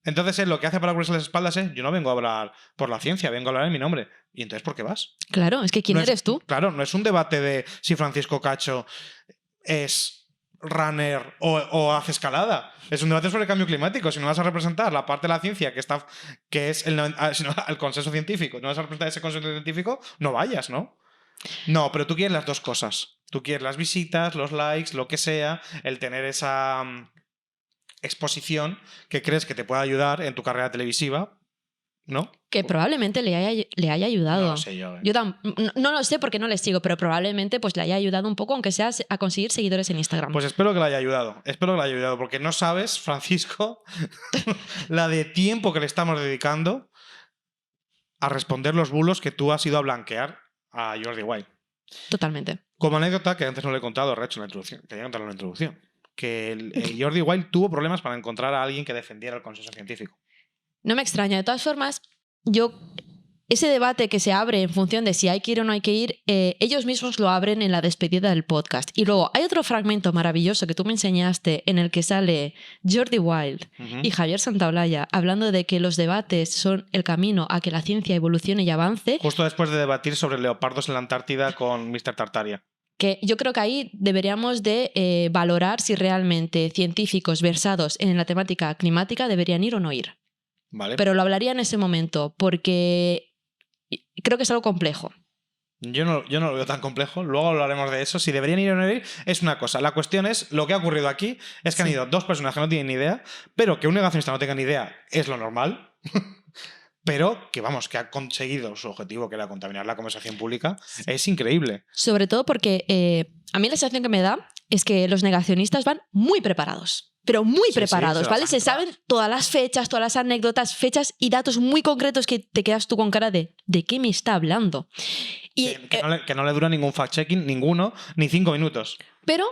entonces él lo que hace para cubrirse las espaldas es: yo no vengo a hablar por la ciencia, vengo a hablar en mi nombre. ¿Y entonces por qué vas? Claro, es que ¿quién eres tú? Claro, no es un debate de si Francisco Cacho es runner o hace escalada. Es un debate sobre el cambio climático. Si no vas a representar la parte de la ciencia que es el consenso científico, no vas a representar ese consenso científico, no vayas, ¿no? No, pero tú quieres las dos cosas. Tú quieres las visitas, los likes, lo que sea, el tener esa exposición que crees que te pueda ayudar en tu carrera televisiva, ¿no? Que probablemente le haya ayudado. No lo sé yo. Yo no lo sé porque no le sigo, pero probablemente pues le haya ayudado un poco, aunque sea a conseguir seguidores en Instagram. Pues espero que le haya ayudado. Espero que le haya ayudado, porque no sabes, Francisco, la de tiempo que le estamos dedicando a responder los bulos que tú has ido a blanquear a Jordi Wild. Totalmente. Como anécdota, que antes no le he contado, Recho, en la introducción, quería contarlo en la introducción, que Jordi Wild tuvo problemas para encontrar a alguien que defendiera el consenso científico. No me extraña. De todas formas, ese debate que se abre en función de si hay que ir o no hay que ir, ellos mismos lo abren en la despedida del podcast. Y luego hay otro fragmento maravilloso que tú me enseñaste en el que sale Jordi Wild y Javier Santaolalla hablando de que los debates son el camino a que la ciencia evolucione y avance. Justo después de debatir sobre leopardos en la Antártida con Mr. Tartaria. Que yo creo que ahí deberíamos de valorar si realmente científicos versados en la temática climática deberían ir o no ir. Vale. Pero lo hablaría en ese momento, porque creo que es algo complejo. Yo no lo veo tan complejo, luego hablaremos de eso. Si deberían ir o no ir, es una cosa. La cuestión es, lo que ha ocurrido aquí es que han ido dos personas que no tienen ni idea, pero que un negacionista no tenga ni idea es lo normal, pero que vamos, que ha conseguido su objetivo, que era contaminar la conversación pública, es increíble. Sobre todo porque a mí la sensación que me da es que los negacionistas van muy preparados. Pero muy preparados, ¿vale? Se saben todas las fechas, todas las anécdotas, fechas y datos muy concretos que te quedas tú con cara de ¿de qué me está hablando? Y, que no le dura ningún fact-checking, ninguno, ni 5 minutos. Pero,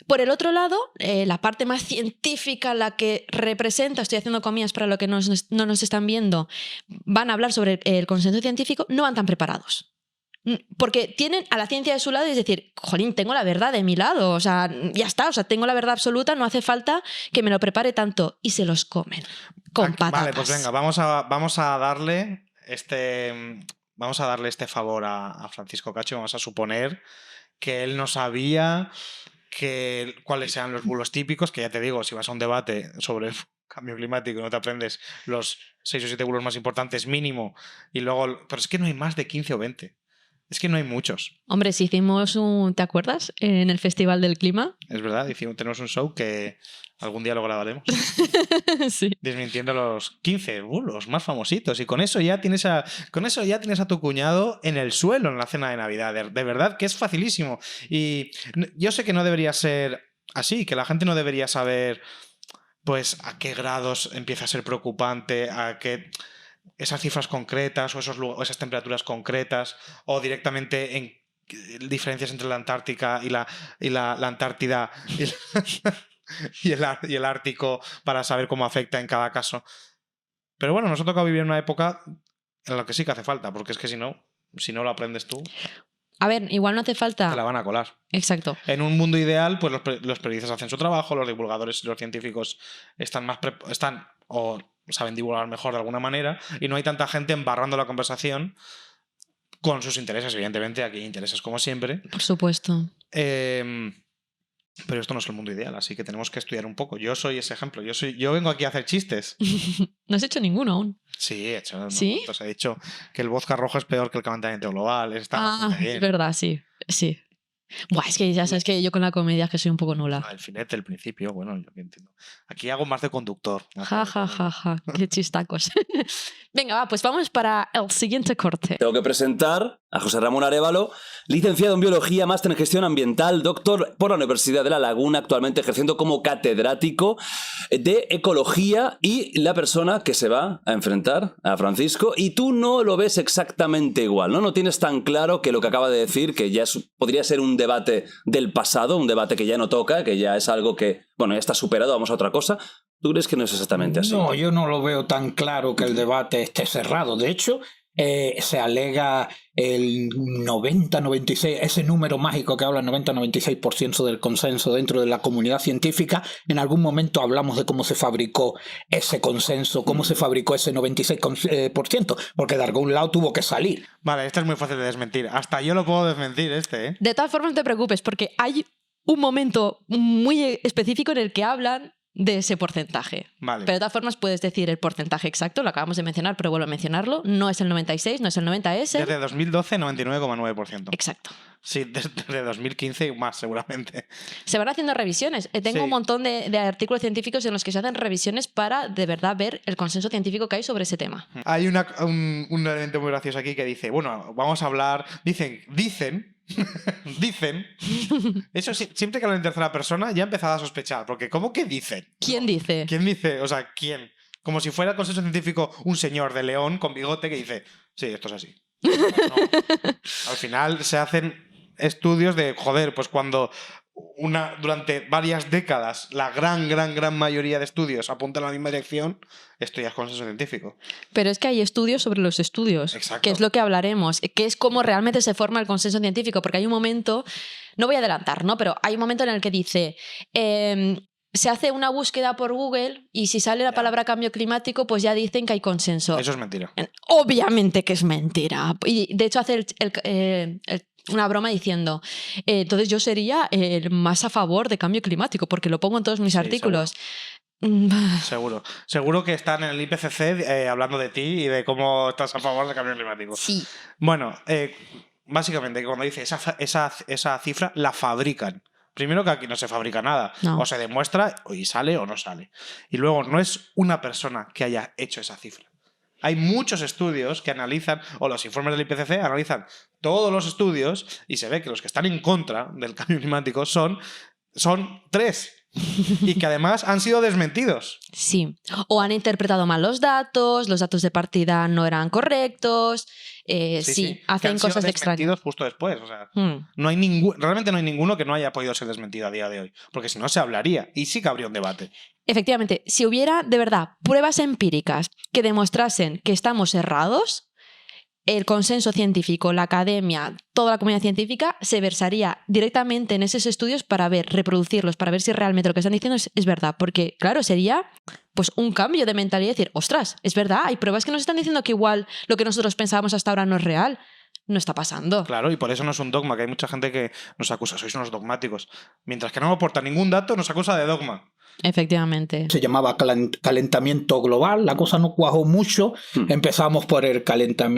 por el otro lado, la parte más científica, la que representa, estoy haciendo comillas para lo que no nos están viendo, van a hablar sobre el consenso científico, no van tan preparados. Porque tienen a la ciencia de su lado y es decir, jolín, tengo la verdad de mi lado, o sea, ya está, o sea, tengo la verdad absoluta, no hace falta que me lo prepare tanto. Y se los comen con patatas. Vale, pues venga, vamos a darle este favor a Francisco Cacho. Vamos a suponer que él no sabía cuáles sean los bulos típicos, que ya te digo, si vas a un debate sobre el cambio climático y no te aprendes los 6 o 7 bulos más importantes mínimo, y luego... Pero es que no hay más de 15 o 20. Es que no hay muchos. Hombre, si hicimos ¿te acuerdas? En el Festival del Clima. Es verdad, tenemos un show que algún día lo grabaremos. Sí. Desmintiendo los 15 bulos más famositos. Y con eso ya tienes a tu cuñado en el suelo en la cena de Navidad. De verdad que es facilísimo. Y yo sé que no debería ser así, que la gente no debería saber pues a qué grados empieza a ser preocupante, a qué... esas cifras concretas o esas temperaturas concretas, o directamente en diferencias entre la Antártica y la Antártida y el Ártico para saber cómo afecta en cada caso. Pero bueno, nos ha tocado vivir en una época en la que sí que hace falta, porque es que si no lo aprendes tú... A ver, igual no hace falta... Te la van a colar. Exacto. En un mundo ideal, pues los periodistas hacen su trabajo, los divulgadores y los científicos están o saben divulgar mejor de alguna manera, y no hay tanta gente embarrando la conversación con sus intereses. Evidentemente, aquí hay intereses como siempre. Por supuesto. Pero esto no es el mundo ideal, así que tenemos que estudiar un poco. Yo soy ese ejemplo. Yo vengo aquí a hacer chistes. No has hecho ninguno aún. Sí, he hecho. ¿Sí? He dicho que el vodka rojo es peor que el calentamiento global. Está bastante bien. Es verdad, sí. Sí. Buah, es que ya sabes que yo con la comedia es que soy un poco nula. El finete, el principio, bueno, yo entiendo. Aquí hago más de conductor. Ja, ja, ja, ja. Qué chistacos. Venga, va, pues vamos para el siguiente corte. Tengo que presentar a José Ramón Arévalo, licenciado en Biología, máster en Gestión Ambiental, doctor por la Universidad de La Laguna, actualmente ejerciendo como catedrático de Ecología, y la persona que se va a enfrentar a Francisco. Y tú no lo ves exactamente igual, ¿no? No tienes tan claro que lo que acaba de decir, que ya podría ser un debate del pasado, un debate que ya no toca, que ya es algo que, bueno, ya está superado, vamos a otra cosa. ¿Tú crees que no es exactamente así? No, yo no lo veo tan claro que el debate esté cerrado. De hecho, se alega el 90-96, ese número mágico que habla, 90-96% del consenso dentro de la comunidad científica. En algún momento hablamos de cómo se fabricó ese consenso, cómo se fabricó ese 96%, porque de algún lado tuvo que salir. Vale, esto es muy fácil de desmentir. Hasta yo lo puedo desmentir, ¿eh? De todas formas, no te preocupes, porque hay un momento muy específico en el que hablan de ese porcentaje. Vale. Pero de todas formas puedes decir el porcentaje exacto, lo acabamos de mencionar, pero vuelvo a mencionarlo. No es el 96, no es el 90, es el... Desde 2012, 99,9%. Exacto. Sí, desde 2015 y más, seguramente. Se van haciendo revisiones. Tengo Sí. un montón de artículos científicos en los que se hacen revisiones para de verdad ver el consenso científico que hay sobre ese tema. Hay un elemento muy gracioso aquí que dice, bueno, vamos a hablar... Dicen... Dicen. Eso sí, siempre que hablan en tercera persona ya he empezado a sospechar, porque ¿cómo que dicen? ¿Quién dice? ¿Quién dice? O sea, ¿quién? Como si fuera el consenso científico un señor de León con bigote que dice, sí, esto es así. No. Al final se hacen estudios de, joder, pues cuando durante varias décadas la gran mayoría de estudios apuntan en la misma dirección, esto ya es consenso científico. Pero es que hay estudios sobre los estudios, Exacto. que es lo que hablaremos, que es cómo realmente se forma el consenso científico, porque hay un momento, no voy a adelantar, ¿no? Pero hay un momento en el que dice... se hace una búsqueda por Google y si sale la palabra cambio climático, pues ya dicen que hay consenso. Eso es mentira. Obviamente que es mentira. Y de hecho hace una broma diciendo, entonces yo sería el más a favor de cambio climático, porque lo pongo en todos mis Sí, artículos. Seguro que están en el IPCC hablando de ti y de cómo estás a favor del cambio climático. Sí. Bueno, básicamente cuando dice esa cifra la fabrican. Primero que aquí no se fabrica nada. No. O se demuestra y sale o no sale. Y luego no es una persona que haya hecho esa cifra. Hay muchos estudios que analizan, o los informes del IPCC analizan todos los estudios y se ve que los que están en contra del cambio climático son 3. Y que además han sido desmentidos. Sí. O han interpretado mal los datos de partida no eran correctos. Sí, que hacen han sido cosas extrañas. desmentidos justo después. O sea, Hmm. no hay realmente no hay ninguno que no haya podido ser desmentido a día de hoy. Porque si no se hablaría y sí que habría un debate. Efectivamente, si hubiera de verdad pruebas empíricas que demostrasen que estamos errados, el consenso científico, la academia, toda la comunidad científica se versaría directamente en esos estudios para reproducirlos, para ver si realmente lo que están diciendo es verdad. Porque, claro, sería pues un cambio de mentalidad y decir, ostras, es verdad, hay pruebas que nos están diciendo que igual lo que nosotros pensábamos hasta ahora no es real. No está pasando. Claro, y por eso no es un dogma, que hay mucha gente que nos acusa, sois unos dogmáticos. Mientras que no aporta ningún dato, nos acusa de dogma. Efectivamente. Se llamaba calentamiento global, la cosa no cuajó mucho. Empezamos por el cambio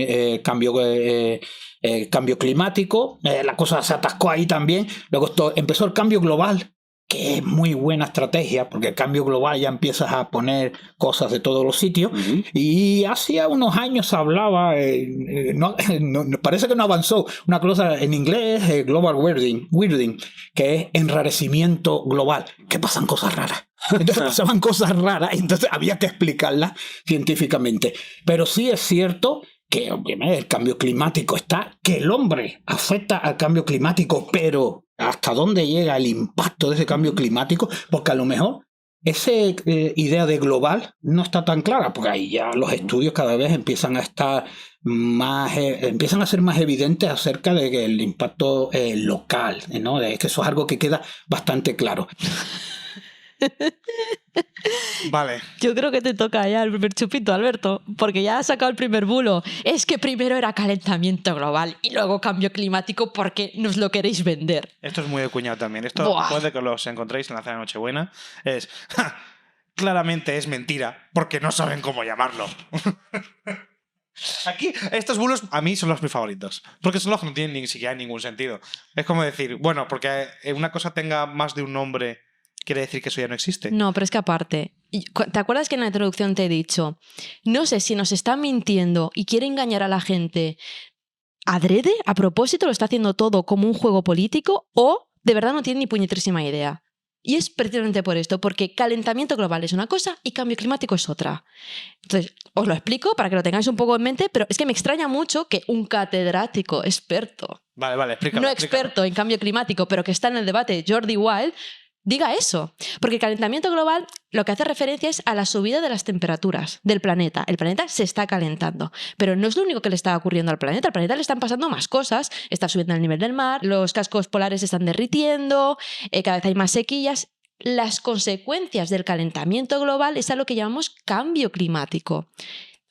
climático, la cosa se atascó ahí también. Luego empezó el cambio global, que es muy buena estrategia, porque el cambio global ya empiezas a poner cosas de todos los sitios. Y hacía unos años se hablaba, parece que no avanzó, una cosa en inglés, global weirding, que es enrarecimiento global, que pasan cosas raras. Entonces pasaban cosas raras, entonces había que explicarlas científicamente. Pero sí es cierto que obviamente el cambio climático está, que el hombre afecta al cambio climático, pero ¿hasta dónde llega el impacto de ese cambio climático? Porque a lo mejor esa idea de global no está tan clara, porque ahí ya los estudios cada vez empiezan a estar empiezan a ser más evidentes acerca del impacto local, ¿no? Es que eso es algo que queda bastante claro. Vale. Yo creo que te toca ya el primer chupito, Alberto, porque ya has sacado el primer bulo. Es que primero era calentamiento global y luego cambio climático porque nos lo queréis vender. Esto es muy de cuñado también. Esto Buah. puede que los encontréis en la cena de Nochebuena. Claramente es mentira, porque no saben cómo llamarlo. Aquí, estos bulos a mí son los mis favoritos. Porque son los que no tienen ni siquiera ningún sentido. Es como decir, bueno, porque una cosa tenga más de un nombre, ¿quiere decir que eso ya no existe? No, pero es que aparte, ¿te acuerdas que en la introducción te he dicho, no sé si nos está mintiendo y quiere engañar a la gente adrede, a propósito, lo está haciendo todo como un juego político o de verdad no tiene ni puñetrísima idea. Y es precisamente por esto, porque calentamiento global es una cosa y cambio climático es otra. Entonces, os lo explico para que lo tengáis un poco en mente, pero es que me extraña mucho que un catedrático experto, Vale, explícalo. no explícalo. experto en cambio climático, pero que está en el debate, Jordi Wild, diga eso. Porque el calentamiento global lo que hace referencia es a la subida de las temperaturas del planeta. El planeta se está calentando, pero no es lo único que le está ocurriendo al planeta. Al planeta le están pasando más cosas. Está subiendo el nivel del mar, los cascos polares se están derritiendo, cada vez hay más sequías. Las consecuencias del calentamiento global es a lo que llamamos cambio climático.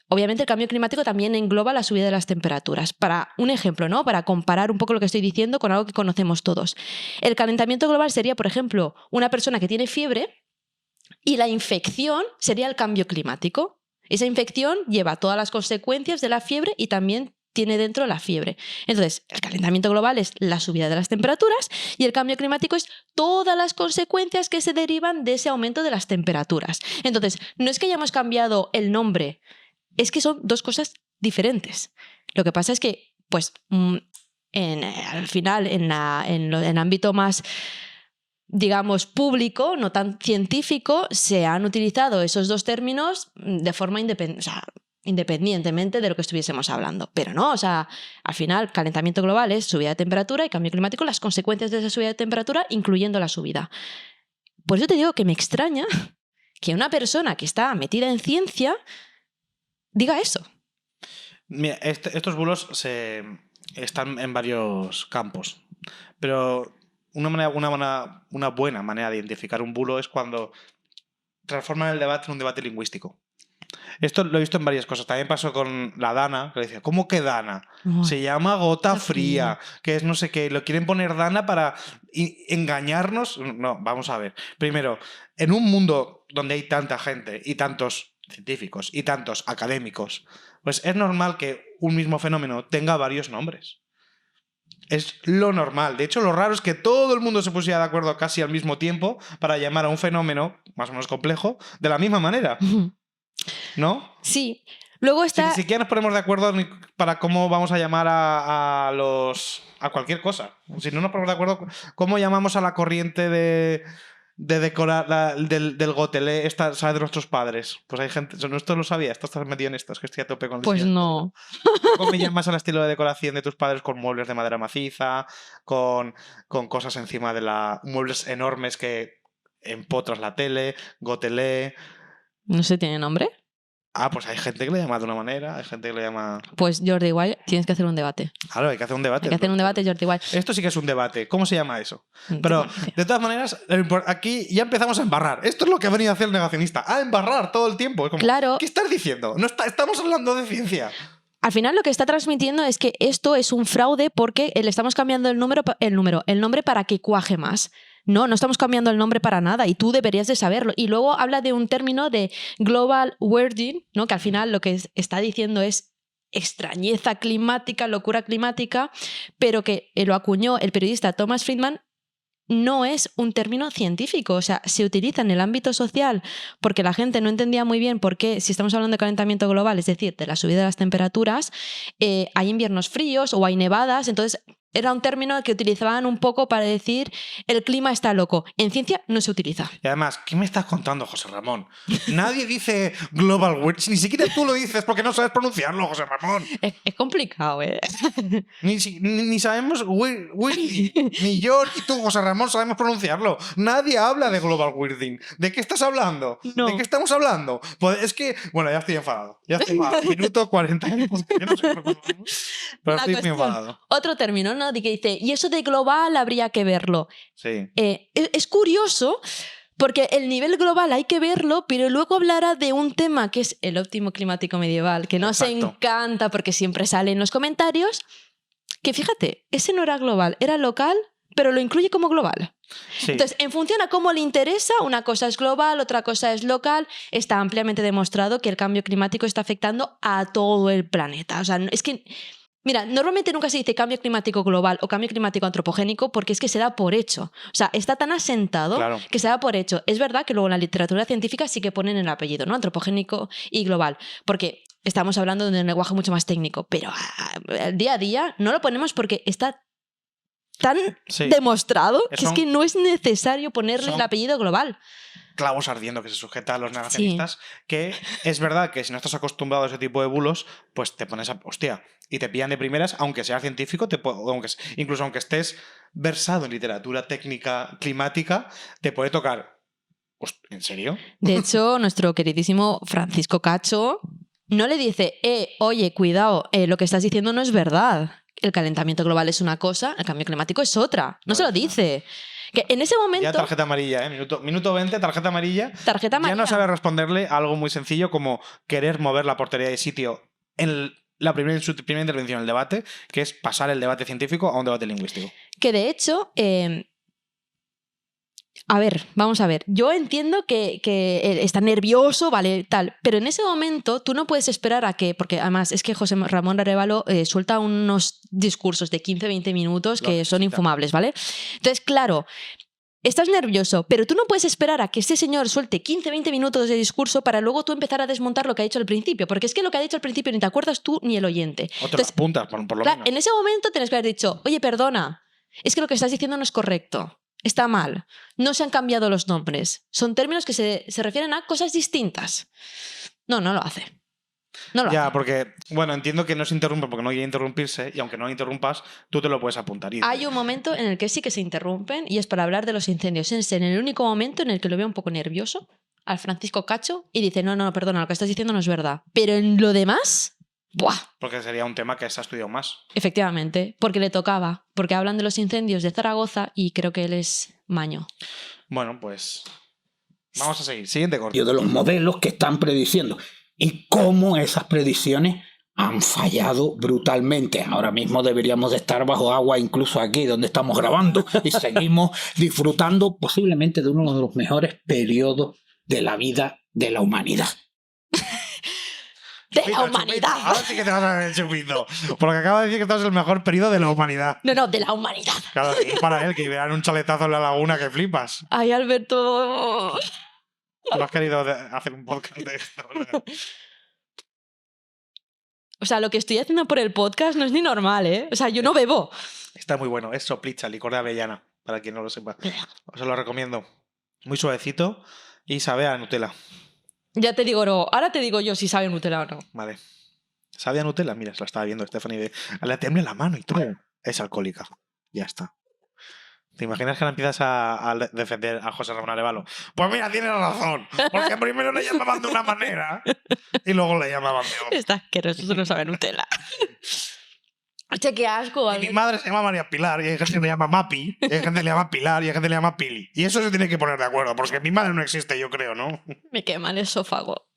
Obviamente el cambio climático también engloba la subida de las temperaturas. Para un ejemplo, ¿no? Para comparar un poco lo que estoy diciendo con algo que conocemos todos. El calentamiento global sería, por ejemplo, una persona que tiene fiebre y la infección sería el cambio climático. Esa infección lleva todas las consecuencias de la fiebre y también tiene dentro la fiebre. Entonces, el calentamiento global es la subida de las temperaturas y el cambio climático es todas las consecuencias que se derivan de ese aumento de las temperaturas. Entonces, no es que hayamos cambiado el nombre, es que son dos cosas diferentes. Lo que pasa es que, pues, al final, en el ámbito más, digamos, público, no tan científico, se han utilizado esos dos términos de forma independientemente de lo que estuviésemos hablando. Pero no, o sea, al final, calentamiento global es subida de temperatura y cambio climático, las consecuencias de esa subida de temperatura, incluyendo la subida. Por eso te digo que me extraña que una persona que está metida en ciencia diga eso. Mira, estos bulos están en varios campos, pero una buena manera de identificar un bulo es cuando transforman el debate en un debate lingüístico. Esto lo he visto en varias cosas. También pasó con la Dana, que le decía, ¿cómo que Dana? Se llama gota fría, que es no sé qué. Lo quieren poner Dana para engañarnos. No, vamos a ver. Primero, en un mundo donde hay tanta gente y tantos científicos y tantos académicos, pues es normal que un mismo fenómeno tenga varios nombres. Es lo normal. De hecho, lo raro es que todo el mundo se pusiera de acuerdo casi al mismo tiempo para llamar a un fenómeno más o menos complejo de la misma manera. ¿No? Sí. Luego está... Si ni siquiera nos ponemos de acuerdo para cómo vamos a llamar a cualquier cosa. Si no nos ponemos de acuerdo, ¿cómo llamamos a la corriente de decorar del gotelé, ¿sabes? De nuestros padres? Pues hay gente... Esto lo sabía, esto estás metido en esto, es que estoy a tope con el Pues no. ¿Cómo me llamas al estilo de decoración de tus padres con muebles de madera maciza, con cosas encima de muebles enormes que empotras la tele, gotelé... ¿No se tiene nombre? Ah, pues hay gente que le llama de una manera, hay gente que le llama... Pues Jordi Wild, tienes que hacer un debate. Claro, hay que hacer un debate. Hay que hacer un debate, Jordi Wild. Esto sí que es un debate. ¿Cómo se llama eso? Pero, de todas maneras, aquí ya empezamos a embarrar. Esto es lo que ha venido a hacer el negacionista. A embarrar todo el tiempo. Es como, claro. ¿qué estás diciendo? No estamos hablando de ciencia. Al final lo que está transmitiendo es que esto es un fraude porque le estamos cambiando el nombre para que cuaje más. No estamos cambiando el nombre para nada y tú deberías de saberlo. Y luego habla de un término de global warming, ¿no? Que al final lo que está diciendo es extrañeza climática, locura climática, pero que lo acuñó el periodista Thomas Friedman. No es un término científico, o sea, se utiliza en el ámbito social porque la gente no entendía muy bien por qué, si estamos hablando de calentamiento global, es decir, de la subida de las temperaturas, hay inviernos fríos o hay nevadas, entonces era un término que utilizaban un poco para decir el clima está loco. En ciencia no se utiliza. Y además, ¿qué me estás contando, José Ramón? Nadie dice global warming, ni siquiera tú lo dices porque no sabes pronunciarlo, José Ramón. Es complicado, ¿eh? Ni sabemos, ni yo ni tú, José Ramón, sabemos pronunciarlo. Nadie habla de global warming. ¿De qué estás hablando? No. ¿De qué estamos hablando? Pues es que, bueno, ya estoy enfadado. Minuto 40. Yo no sé pero estoy muy enfadado. Otro término, ¿no? De que dice, y eso de global habría que verlo. Sí. Es curioso porque el nivel global hay que verlo, pero luego hablará de un tema que es el óptimo climático medieval, que nos encanta porque siempre sale en los comentarios, que fíjate, ese no era global, era local, pero lo incluye como global. Sí. Entonces, en función a cómo le interesa, una cosa es global, otra cosa es local, está ampliamente demostrado que el cambio climático está afectando a todo el planeta. O sea, es que... Mira, normalmente nunca se dice cambio climático global o cambio climático antropogénico porque es que se da por hecho. O sea, está tan asentado que se da por hecho. Es verdad que luego en la literatura científica sí que ponen el apellido, ¿no? Antropogénico y global. Porque estamos hablando de un lenguaje mucho más técnico, pero al día a día no lo ponemos porque está tan Sí. demostrado que es Son- que no es necesario ponerle son- el apellido global. Clavos ardiendo que se sujeta a los negacionistas, que es verdad que si no estás acostumbrado a ese tipo de bulos, pues te pones a... Hostia, y te pillan de primeras, aunque seas científico, incluso aunque estés versado en literatura técnica climática, te puede tocar... ¿En serio? De hecho, nuestro queridísimo Francisco Cacho no le dice, oye, cuidado, lo que estás diciendo no es verdad. El calentamiento global es una cosa, el cambio climático es otra. No se lo dice. Que en ese momento... Ya tarjeta amarilla, minuto 20, tarjeta amarilla. Tarjeta amarilla. Ya no sabe responderle a algo muy sencillo como querer mover la portería de sitio en su primera intervención en el debate, que es pasar el debate científico a un debate lingüístico. Que de hecho... a ver, vamos a ver. Yo entiendo que está nervioso, vale, tal, pero en ese momento tú no puedes esperar a que, porque además es que José Ramón Arévalo suelta unos discursos de 15-20 minutos que son infumables, ¿vale? Entonces, claro, estás nervioso, pero tú no puedes esperar a que este señor suelte 15-20 minutos de discurso para luego tú empezar a desmontar lo que ha dicho al principio, porque es que lo que ha dicho al principio ni te acuerdas tú ni el oyente. O te lo apuntas, por lo Claro, menos. en ese momento tienes que haber dicho, oye, perdona, es que lo que estás diciendo no es correcto. Está mal. No se han cambiado los nombres. Son términos que se refieren a cosas distintas. No lo hace. No lo Ya, hace. porque, bueno, entiendo que no se interrumpe porque no quiere interrumpirse y aunque no interrumpas, tú te lo puedes apuntar. Hay un momento en el que sí que se interrumpen y es para hablar de los incendios. Es en el único momento en el que lo veo un poco nervioso al Francisco Cacho y dice, no, perdona, lo que estás diciendo no es verdad. Pero en lo demás... ¡Buah! Porque sería un tema que se ha estudiado más. Efectivamente, porque le tocaba. Porque hablan de los incendios de Zaragoza y creo que él es maño. Bueno, pues vamos a seguir. Siguiente corte. De los modelos que están prediciendo y cómo esas predicciones han fallado brutalmente. Ahora mismo deberíamos de estar bajo agua, incluso aquí donde estamos grabando, y seguimos disfrutando posiblemente de uno de los mejores periodos de la vida de la humanidad. ¡De la Chupito, humanidad! chupito. Ahora sí que te vas a ver el chupito. Porque acaba de decir que estás en el mejor periodo de la humanidad. No, de la humanidad. Claro, y para él, que verán un chaletazo en la laguna que flipas. Ay, Alberto. ¿No has querido hacer un podcast de esto? O sea, lo que estoy haciendo por el podcast no es ni normal, ¿eh? O sea, yo no bebo. Está muy bueno. Es soplicha, licor de avellana, para quien no lo sepa. Os lo recomiendo. Muy suavecito y sabe a Nutella. Ya te digo, no. Ahora te digo yo si sabe Nutella o no. Vale. ¿Sabe a Nutella? Mira, se la estaba viendo Stephanie. Le tiembla la mano y todo. Es alcohólica. Ya está. ¿Te imaginas que ahora empiezas a defender a José Ramón Arévalo? Pues mira, tienes razón. Porque primero le llamaban de una manera y luego le llamaban de otra. Está asqueroso, eso no sabe Nutella. Hostia, qué asco. Y mi Alberto. madre se llama María Pilar y hay gente que le llama Mapi, y hay gente que le llama Pilar y hay gente que le llama Pili. Y eso se tiene que poner de acuerdo, porque mi madre no existe, yo creo, ¿no? Me quema el esófago.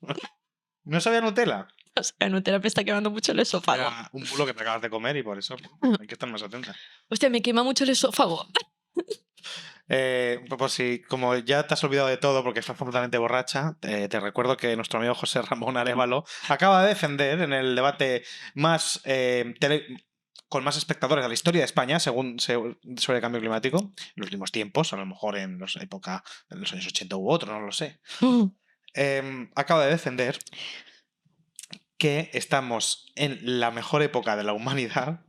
¿No sabía Nutella? O sea, Nutella me está quemando mucho el esófago. Era un bulo que te acabas de comer y por eso hay que estar más atenta. Hostia, me quema mucho el esófago. Pues sí, como ya te has olvidado de todo porque estás completamente borracha, te recuerdo que nuestro amigo José Ramón Arévalo acaba de defender en el debate más con más espectadores de la historia de España sobre el cambio climático, en los últimos tiempos, a lo mejor en los años 80 u otro, no lo sé. Acaba de defender que estamos en la mejor época de la humanidad.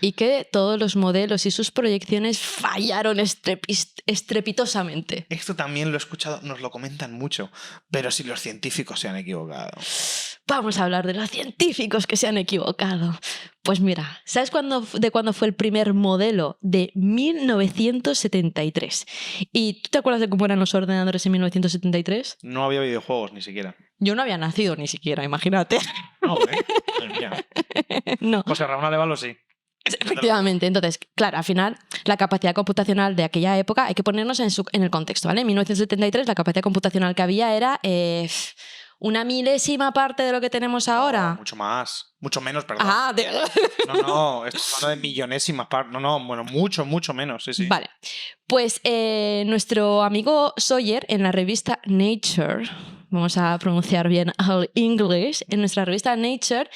Y que todos los modelos y sus proyecciones fallaron estrepitosamente. Esto también lo he escuchado, nos lo comentan mucho, pero si los científicos se han equivocado. Vamos a hablar de los científicos que se han equivocado. Pues mira, ¿sabes de cuándo fue el primer modelo? De 1973. ¿Y tú te acuerdas de cómo eran los ordenadores en 1973? No había videojuegos ni siquiera. Yo no había nacido ni siquiera, imagínate. No, madre mía. No. José Ramón Arévalo sí. Efectivamente, entonces, claro, al final la capacidad computacional de aquella época hay que ponernos en el contexto, ¿vale? En 1973 la capacidad computacional que había era una milésima parte de lo que tenemos ahora. No, mucho más. Mucho menos, perdón. Ah, No, esto es hablando de millonésimas partes. No, bueno, mucho menos, sí. Vale. Pues nuestro amigo Sawyer en la revista Nature, vamos a pronunciar bien el inglés, en nuestra revista Nature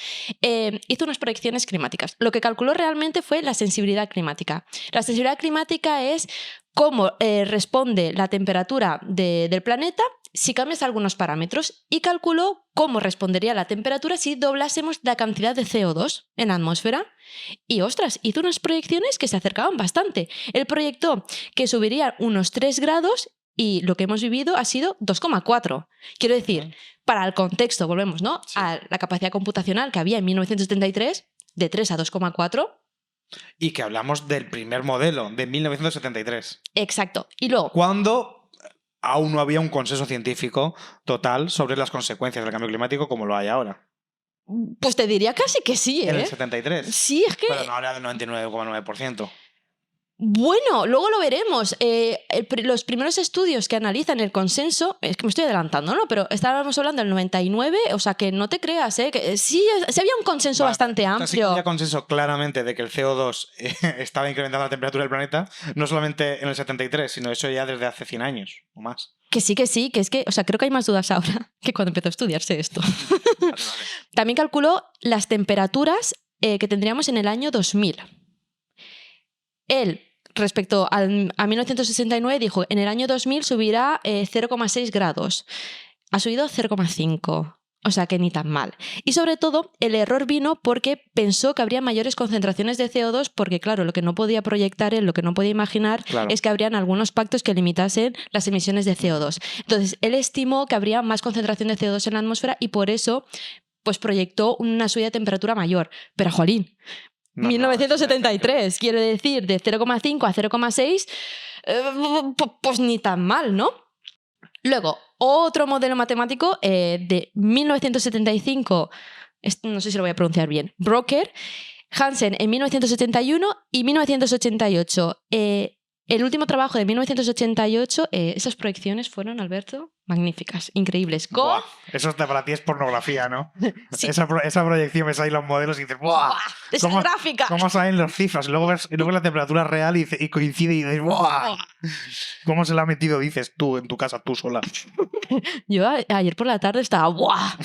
hizo unas proyecciones climáticas. Lo que calculó realmente fue la sensibilidad climática. La sensibilidad climática es cómo responde la temperatura del planeta si cambias algunos parámetros y calculó cómo respondería la temperatura si doblásemos la cantidad de CO2 en la atmósfera. Y ostras, hizo unas proyecciones que se acercaban bastante. Él proyectó que subiría unos 3 grados y lo que hemos vivido ha sido 2,4. Quiero decir, para el contexto, volvemos, ¿no? Sí. A la capacidad computacional que había en 1973, de 3 a 2,4. Y que hablamos del primer modelo, de 1973. Exacto. Y luego, Cuando aún no había un consenso científico total sobre las consecuencias del cambio climático como lo hay ahora. pues te diría casi que sí, ¿eh? En el 73. Sí, es que... Pero no habla del 99,9%. Bueno, luego lo veremos. Los primeros estudios que analizan el consenso, es que me estoy adelantando, ¿no? Pero estábamos hablando del 99, o sea que no te creas, ¿eh? Que sí había un consenso Vale, bastante entonces sí que amplio. había consenso claramente de que el CO2 estaba incrementando la temperatura del planeta, no solamente en el 73, sino eso ya desde hace 100 años o más. Que sí, que es que, o sea, creo que hay más dudas ahora que cuando empezó a estudiarse esto. Vale, vale. También calculó las temperaturas que tendríamos en el año 2000. Él, respecto a 1969, dijo, en el año 2000 subirá 0,6 grados. Ha subido 0,5. O sea que ni tan mal. Y sobre todo, el error vino porque pensó que habría mayores concentraciones de CO2 porque, claro, lo que no podía proyectar él, lo que no podía imaginar, Claro. es que habrían algunos pactos que limitasen las emisiones de CO2. Entonces, él estimó que habría más concentración de CO2 en la atmósfera y por eso pues proyectó una subida de temperatura mayor. Pero, jolín, No, 1973, quiere decir, de 0,5 a 0,6, pues ni tan mal, ¿no? Luego, otro modelo matemático de 1975, no sé si lo voy a pronunciar bien, Brocker, Hansen en 1971 y 1988. El último trabajo de 1988, esas proyecciones fueron, Alberto, magníficas, increíbles. Con... Buah, eso para ti es pornografía, ¿no? Sí. Esa proyección, ves ahí los modelos y dices, ¡buah! ¡Buah! ¡Es ¿Cómo- gráfica! ¿Cómo salen las cifras? Y luego ves la temperatura real y coincide y dices, ¡buah! ¿Cómo se la ha metido, dices tú, en tu casa, tú sola? Yo ayer por la tarde estaba ¡buah!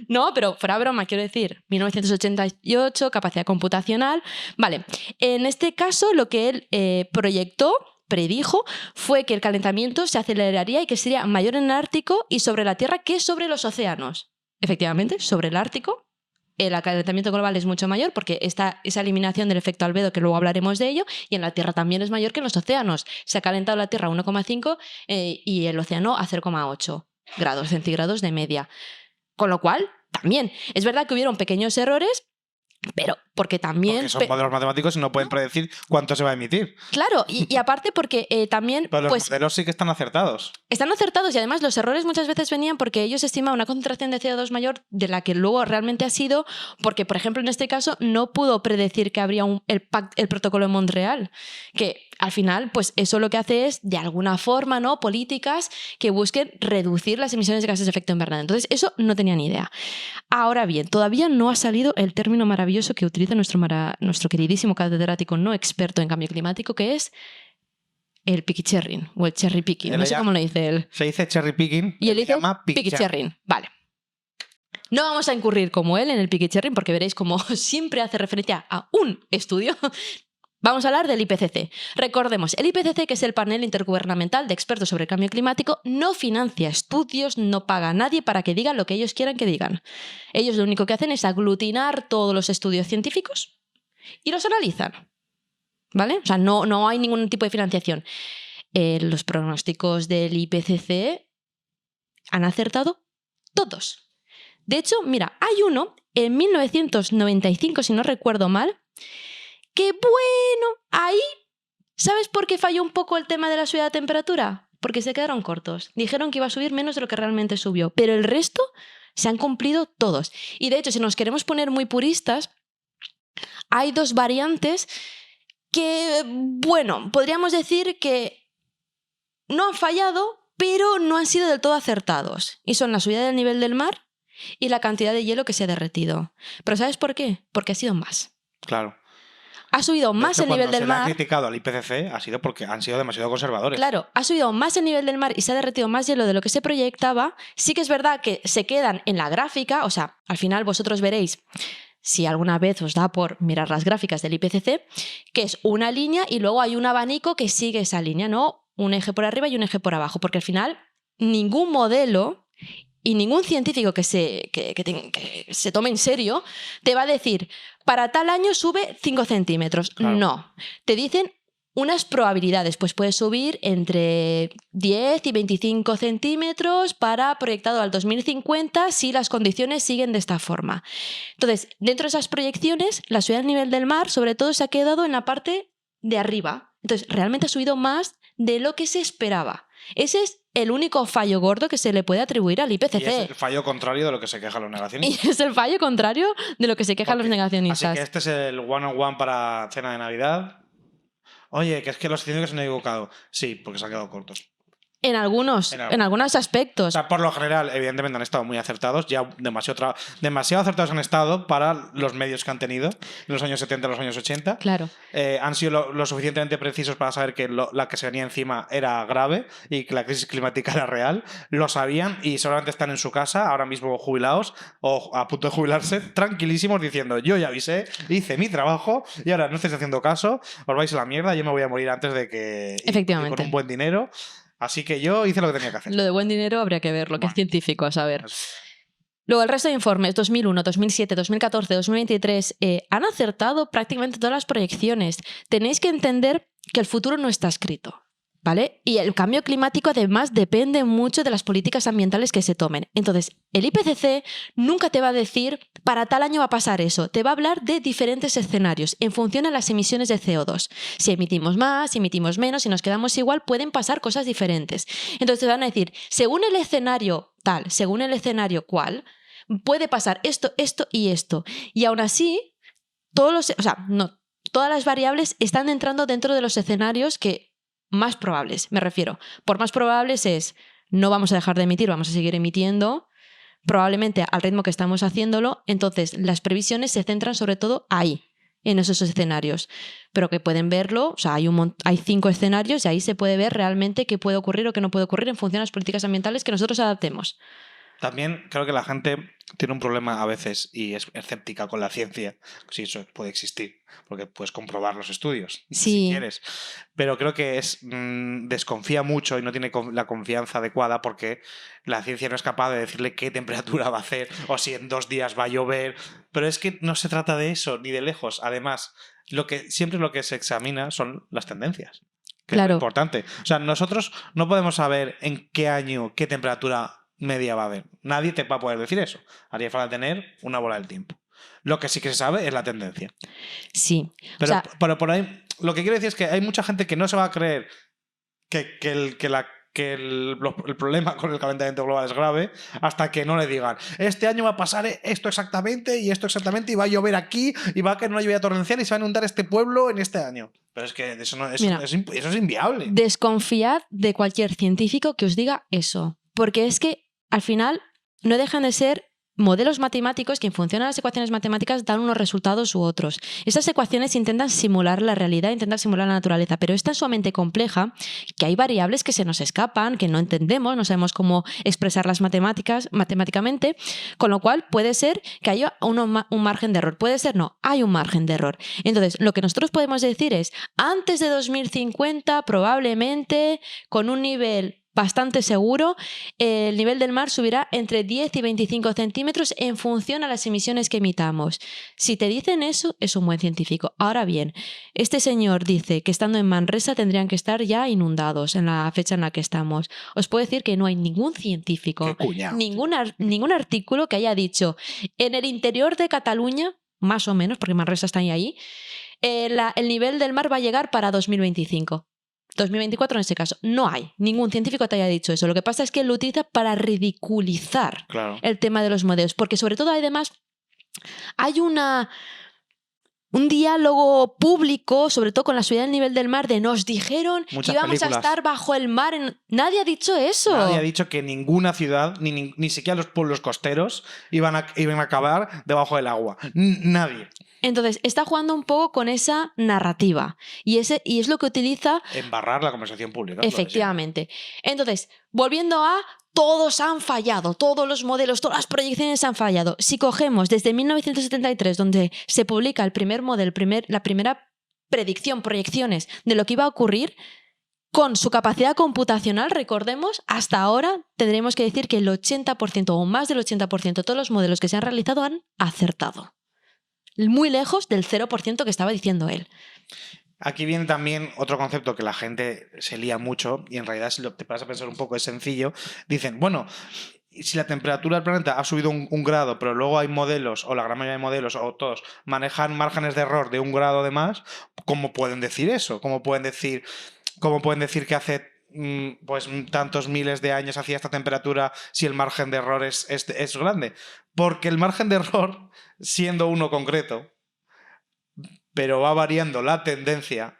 No, pero fuera broma, quiero decir, 1988, capacidad computacional. Vale, en este caso lo que él predijo, fue que el calentamiento se aceleraría y que sería mayor en el Ártico y sobre la Tierra que sobre los océanos. Efectivamente, sobre el Ártico el calentamiento global es mucho mayor porque está esa eliminación del efecto albedo, que luego hablaremos de ello, y en la Tierra también es mayor que en los océanos. Se ha calentado la Tierra a 1,5 y el océano a 0,8 grados centígrados de media. Con lo cual, también, es verdad que hubieron pequeños errores, pero porque también... Porque son modelos matemáticos y no pueden predecir cuánto se va a emitir. Claro, y aparte porque también Pero los pues, modelos sí que están acertados. están acertados y además los errores muchas veces venían porque ellos estimaban una concentración de CO2 mayor de la que luego realmente ha sido, porque por ejemplo en este caso no pudo predecir que habría el protocolo de Montreal, que al final pues eso lo que hace es de alguna forma, ¿no?, políticas que busquen reducir las emisiones de gases de efecto invernadero. Entonces eso no tenía ni idea. Ahora bien, todavía no ha salido el término maravilloso que utiliza nuestro queridísimo catedrático no experto en cambio climático, que es el piquicherring o el cherry picking. No sé cómo lo dice él. Se dice cherry picking. Y él se dice llama piquicherring. Vale. No vamos a incurrir como él en el piquicherring porque veréis como siempre hace referencia a un estudio. Vamos a hablar del IPCC. Recordemos, el IPCC, que es el panel intergubernamental de expertos sobre el cambio climático, no financia estudios, no paga a nadie para que digan lo que ellos quieran que digan. Ellos lo único que hacen es aglutinar todos los estudios científicos y los analizan. ¿Vale? O sea, no hay ningún tipo de financiación. Los pronósticos del IPCC han acertado todos. De hecho, mira, hay uno en 1995, si no recuerdo mal, que bueno, ahí, ¿sabes por qué falló un poco el tema de la subida de temperatura? Porque se quedaron cortos. Dijeron que iba a subir menos de lo que realmente subió, pero el resto se han cumplido todos. Y de hecho, si nos queremos poner muy puristas, hay dos variantes que, bueno, podríamos decir que no han fallado, pero no han sido del todo acertados. Y son la subida del nivel del mar y la cantidad de hielo que se ha derretido. ¿Pero sabes por qué? Porque ha sido más. Claro. Ha subido más el nivel del Cuando se le ha mar. criticado al IPCC ha sido porque han sido demasiado conservadores. Claro, ha subido más el nivel del mar y se ha derretido más hielo de lo que se proyectaba. Sí que es verdad que se quedan en la gráfica, o sea, al final vosotros veréis, si alguna vez os da por mirar las gráficas del IPCC, que es una línea y luego hay un abanico que sigue esa línea, ¿no? Un eje por arriba y un eje por abajo, porque al final ningún modelo y ningún científico que se tome en serio te va a decir, para tal año sube 5 centímetros. Claro. No. Te dicen unas probabilidades, pues puede subir entre 10 y 25 centímetros para proyectado al 2050 si las condiciones siguen de esta forma. Entonces, dentro de esas proyecciones, la subida del nivel del mar sobre todo se ha quedado en la parte de arriba. Entonces, realmente ha subido más de lo que se esperaba. Ese es el único fallo gordo que se le puede atribuir al IPCC. Y es el fallo contrario de lo que se quejan los negacionistas. Y es el fallo contrario de lo que se quejan los negacionistas. Así que este es el one-on-one para cena de Navidad. Oye, que es que los científicos se han equivocado. Sí, porque se han quedado cortos. En algunos O aspectos. sea, por lo general, evidentemente han estado muy acertados. Ya demasiado acertados han estado para los medios que han tenido en los años 70 y los años 80. Claro. Han sido lo suficientemente precisos para saber que la que se venía encima era grave y que la crisis climática era real. Lo sabían y seguramente están en su casa, ahora mismo jubilados o a punto de jubilarse, tranquilísimos, diciendo: yo ya avisé, hice mi trabajo y ahora no estáis haciendo caso, os vais a la mierda, yo me voy a morir antes de que... Efectivamente. Y con un buen dinero. Así que yo hice lo que tenía que hacer. Lo de buen dinero habría que verlo, que es Bueno. científico, a saber. Luego, el resto de informes, 2001, 2007, 2014, 2023, han acertado prácticamente todas las proyecciones. Tenéis que entender que el futuro no está escrito, ¿vale? Y el cambio climático, además, depende mucho de las políticas ambientales que se tomen. Entonces, el IPCC nunca te va a decir, para tal año va a pasar eso. Te va a hablar de diferentes escenarios en función a las emisiones de CO2. Si emitimos más, si emitimos menos, si nos quedamos igual, pueden pasar cosas diferentes. Entonces, te van a decir, según el escenario tal, según el escenario cual, puede pasar esto, esto y esto. Y aún así, todas las variables están entrando dentro de los escenarios que más probables, me refiero. Por más probables es, no vamos a dejar de emitir, vamos a seguir emitiendo, probablemente al ritmo que estamos haciéndolo. Entonces, las previsiones se centran sobre todo ahí, en esos escenarios. Pero que pueden verlo, o sea, hay 5 escenarios y ahí se puede ver realmente qué puede ocurrir o qué no puede ocurrir en función a las políticas ambientales que nosotros adaptemos. También creo que la gente tiene un problema a veces y es escéptica con la ciencia, si eso puede existir, porque puedes comprobar los estudios Sí. si quieres. Pero creo que desconfía mucho y no tiene la confianza adecuada porque la ciencia no es capaz de decirle qué temperatura va a hacer o si en 2 días va a llover. Pero es que no se trata de eso, ni de lejos. Además, siempre lo que se examina son las tendencias. Que Claro. es lo importante. O sea, nosotros no podemos saber en qué año, qué temperatura media va a haber. Nadie te va a poder decir eso. Haría falta tener una bola del tiempo. Lo que sí que se sabe es la tendencia. Sí. Pero, O sea, pero por ahí, lo que quiero decir es que hay mucha gente que no se va a creer que el problema con el calentamiento global es grave hasta que no le digan: este año va a pasar esto exactamente y esto exactamente y va a llover aquí y va a caer una lluvia torrencial y se va a inundar este pueblo en este año. Pero es que eso, Mira, eso es inviable. desconfiad de cualquier científico que os diga eso. Porque es que, al final, no dejan de ser modelos matemáticos que en función a las ecuaciones matemáticas dan unos resultados u otros. Esas ecuaciones intentan simular la realidad, intentan simular la naturaleza, pero es tan sumamente compleja que hay variables que se nos escapan, que no entendemos, no sabemos cómo expresarlas matemáticamente, con lo cual puede ser que haya un margen de error. Puede ser no, hay un margen de error. Entonces, lo que nosotros podemos decir es, antes de 2050, probablemente, con un nivel bastante seguro, el nivel del mar subirá entre 10 y 25 centímetros en función a las emisiones que emitamos. Si te dicen eso, es un buen científico. Ahora bien, este señor dice que estando en Manresa tendrían que estar ya inundados en la fecha en la que estamos. Os puedo decir que no hay ningún científico, Qué cuñado. ningún artículo que haya dicho en el interior de Cataluña, más o menos, porque Manresa está ahí, el nivel del mar va a llegar para 2025. 2024 en ese caso. No hay. Ningún científico te haya dicho eso. Lo que pasa es que él lo utiliza para ridiculizar Claro. el tema de los modelos. Porque sobre todo, además, hay un diálogo público, sobre todo con la subida del nivel del mar, de nos dijeron Muchas que íbamos películas. a estar bajo el mar. Nadie ha dicho eso. Nadie ha dicho que ninguna ciudad, ni siquiera los pueblos costeros, iban a acabar debajo del agua. Nadie. Entonces, está jugando un poco con esa narrativa. Y es lo que utiliza. Embarrar la conversación pública. lo de siempre. Efectivamente. Entonces, volviendo a todos han fallado, todos los modelos, todas las proyecciones han fallado. Si cogemos desde 1973, donde se publica el primer modelo, la primera predicción, proyecciones de lo que iba a ocurrir, con su capacidad computacional, recordemos, hasta ahora tendremos que decir que el 80% o más del 80% de todos los modelos que se han realizado han acertado. Muy lejos del 0% que estaba diciendo él. Aquí viene también otro concepto que la gente se lía mucho y en realidad si te paras a pensar un poco es sencillo. Dicen, bueno, si la temperatura del planeta ha subido un grado, pero luego hay modelos, o la gran mayoría de modelos, o todos, manejan márgenes de error de 1 grado de más, ¿cómo pueden decir eso? ¿Cómo pueden decir que hace pues tantos miles de años hacía esta temperatura si el margen de error es grande? Porque el margen de error, siendo uno concreto, pero va variando la tendencia.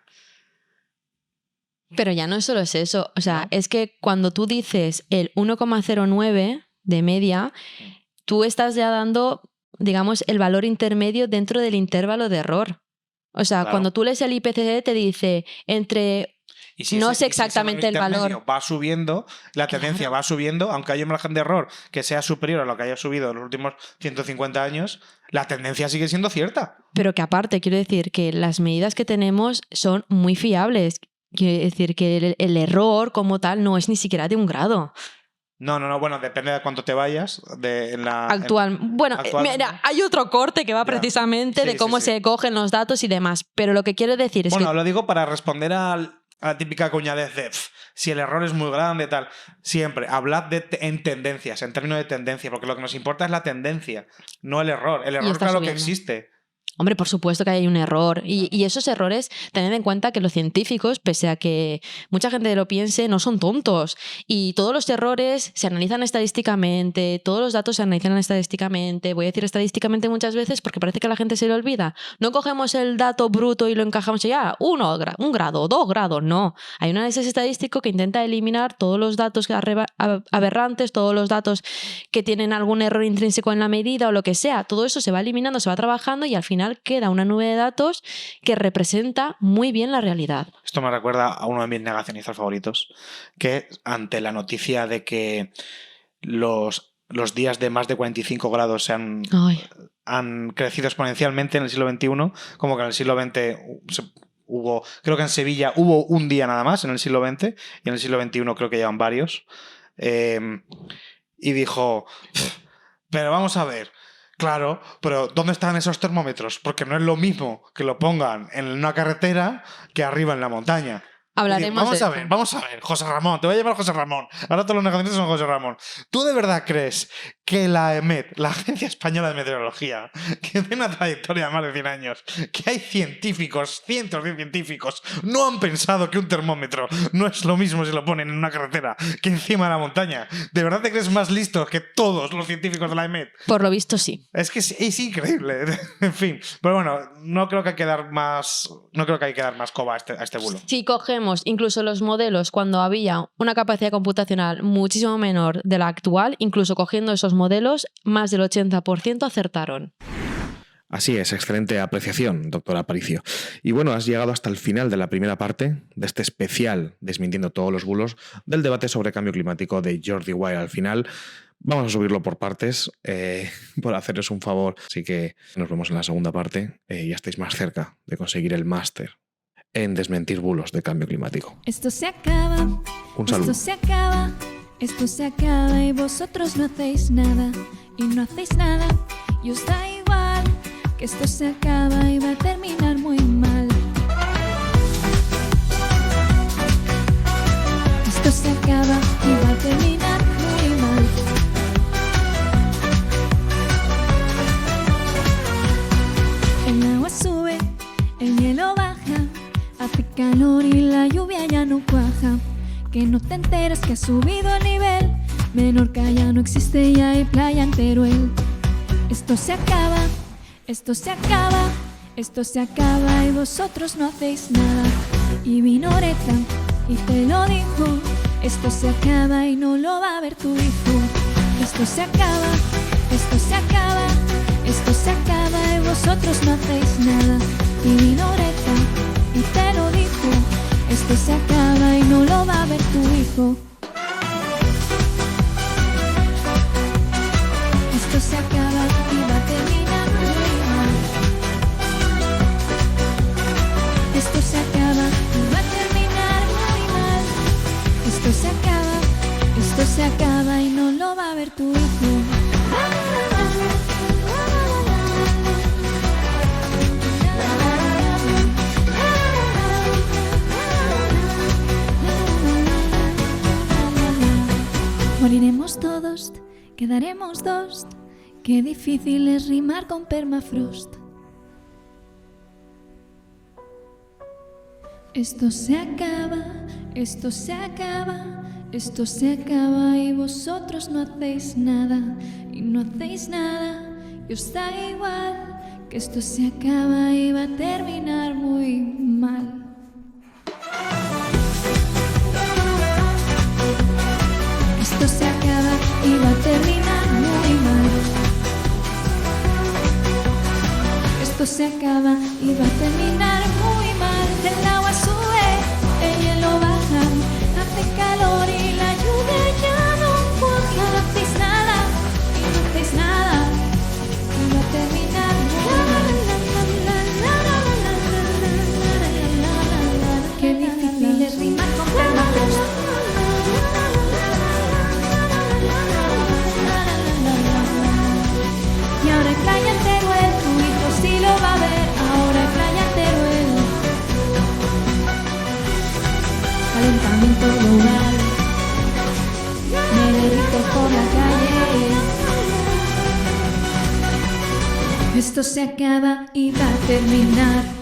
Pero ya no solo es eso, o sea, es que cuando tú dices el 1,09 de media, tú estás ya dando, digamos, el valor intermedio dentro del intervalo de error. O sea, Claro. cuando tú lees el IPCC te dice entre... Y si No ese- sé y si ese exactamente el intermedio valor. Va subiendo, la tendencia va subiendo, aunque haya un margen de error que sea superior a lo que haya subido en los últimos 150 años, la tendencia sigue siendo cierta. Pero que aparte, quiero decir que las medidas que tenemos son muy fiables. Quiero decir que el error como tal no es ni siquiera de 1 grado. No, bueno, depende de cuánto te vayas. Bueno, actualmente. mira, hay otro corte que va Ya. precisamente Sí, de cómo sí, sí. se cogen los datos y demás. Pero lo que quiero decir es Bueno, que... lo digo para responder a la típica cuñadez de si el error es muy grande, tal. Siempre, hablad en tendencias, en términos de tendencia, porque lo que nos importa es la tendencia, no el error. El error, está claro que subiendo. existe. Hombre, por supuesto que hay un error. Y esos errores, tened en cuenta que los científicos, pese a que mucha gente lo piense, no son tontos. Y todos los errores se analizan estadísticamente, todos los datos se analizan estadísticamente. Voy a decir estadísticamente muchas veces porque parece que a la gente se le olvida. No cogemos el dato bruto y lo encajamos y ya, 1 grado, 2 grados. No. Hay un análisis estadístico que intenta eliminar todos los datos aberrantes, todos los datos que tienen algún error intrínseco en la medida o lo que sea. Todo eso se va eliminando, se va trabajando y al final queda una nube de datos que representa muy bien la realidad. Esto me recuerda a uno de mis negacionistas favoritos, que ante la noticia de que los días de más de 45 grados han crecido exponencialmente en el siglo XXI, como que en el siglo XX creo que en Sevilla hubo un día nada más en el siglo XX y en el siglo XXI creo que llevan varios. Y dijo, pero vamos a ver, claro, pero ¿dónde están esos termómetros? Porque no es lo mismo que lo pongan en una carretera que arriba en la montaña. Hablaremos Vamos de a esto. ver, José Ramón, te voy a llamar José Ramón. Ahora todos los negacionistas son José Ramón. ¿Tú de verdad crees que la EMET, la Agencia Española de Meteorología, que tiene una trayectoria de más de 100 años, que hay científicos, cientos de científicos, no han pensado que un termómetro no es lo mismo si lo ponen en una carretera que encima de la montaña? ¿De verdad te crees más listo que todos los científicos de la EMET? Por lo visto sí. Es que es increíble. En fin, pero bueno, no creo que hay que dar más coba a este bulo. Si cogemos incluso los modelos cuando había una capacidad computacional muchísimo menor de la actual, incluso cogiendo esos modelos, más del 80% acertaron. Así es, excelente apreciación, doctor Aparicio. Y bueno, has llegado hasta el final de la primera parte de este especial desmintiendo todos los bulos del debate sobre cambio climático de Jordi Wild. Al final vamos a subirlo por partes, por hacerles un favor. Así que nos vemos en la segunda parte. Ya estáis más cerca de conseguir el máster en desmentir bulos de cambio climático. Esto se acaba, Un saludo. esto se acaba y vosotros no hacéis nada y no hacéis nada y os da igual que esto se acaba y va a terminar muy mal. Esto se acaba y va a terminar muy mal. El agua sube, el hielo baja. Hace calor y la lluvia ya no cuaja. Que no te enteras que ha subido el nivel. Menorca ya no existe y hay playa en Teruel. Esto se acaba, esto se acaba, esto se acaba y vosotros no hacéis nada. Y vino Oreta y te lo dijo. Esto se acaba y no lo va a ver tu hijo. Esto se acaba, esto se acaba, esto se acaba y vosotros no hacéis nada. Y vino Oreta y te lo dijo, esto se acaba y no lo va a ver tu hijo. Esto se acaba y va a terminar muy mal. Esto se acaba y va a terminar muy mal. quedaremos dos. Qué difícil es rimar con permafrost. Esto se acaba, esto se acaba, esto se acaba y vosotros no hacéis nada, y no hacéis nada, y os da igual que esto se acaba y va a terminar muy mal. Esto se acaba y va a terminar muy mal. Esto se acaba y va a terminar muy mal. El agua sube, el hielo baja, hace calor y la lluvia ya no importa. No hacéis nada y no hacéis nada y va a terminar muy mal. Qué difícil es rimar con permafrost. Y ahora hay Playa en Teruel, tu hijo sí lo va a ver. Ahora hay Playa en Teruel. Calentamiento global, me derrito por la calle. Esto se acaba y va a terminar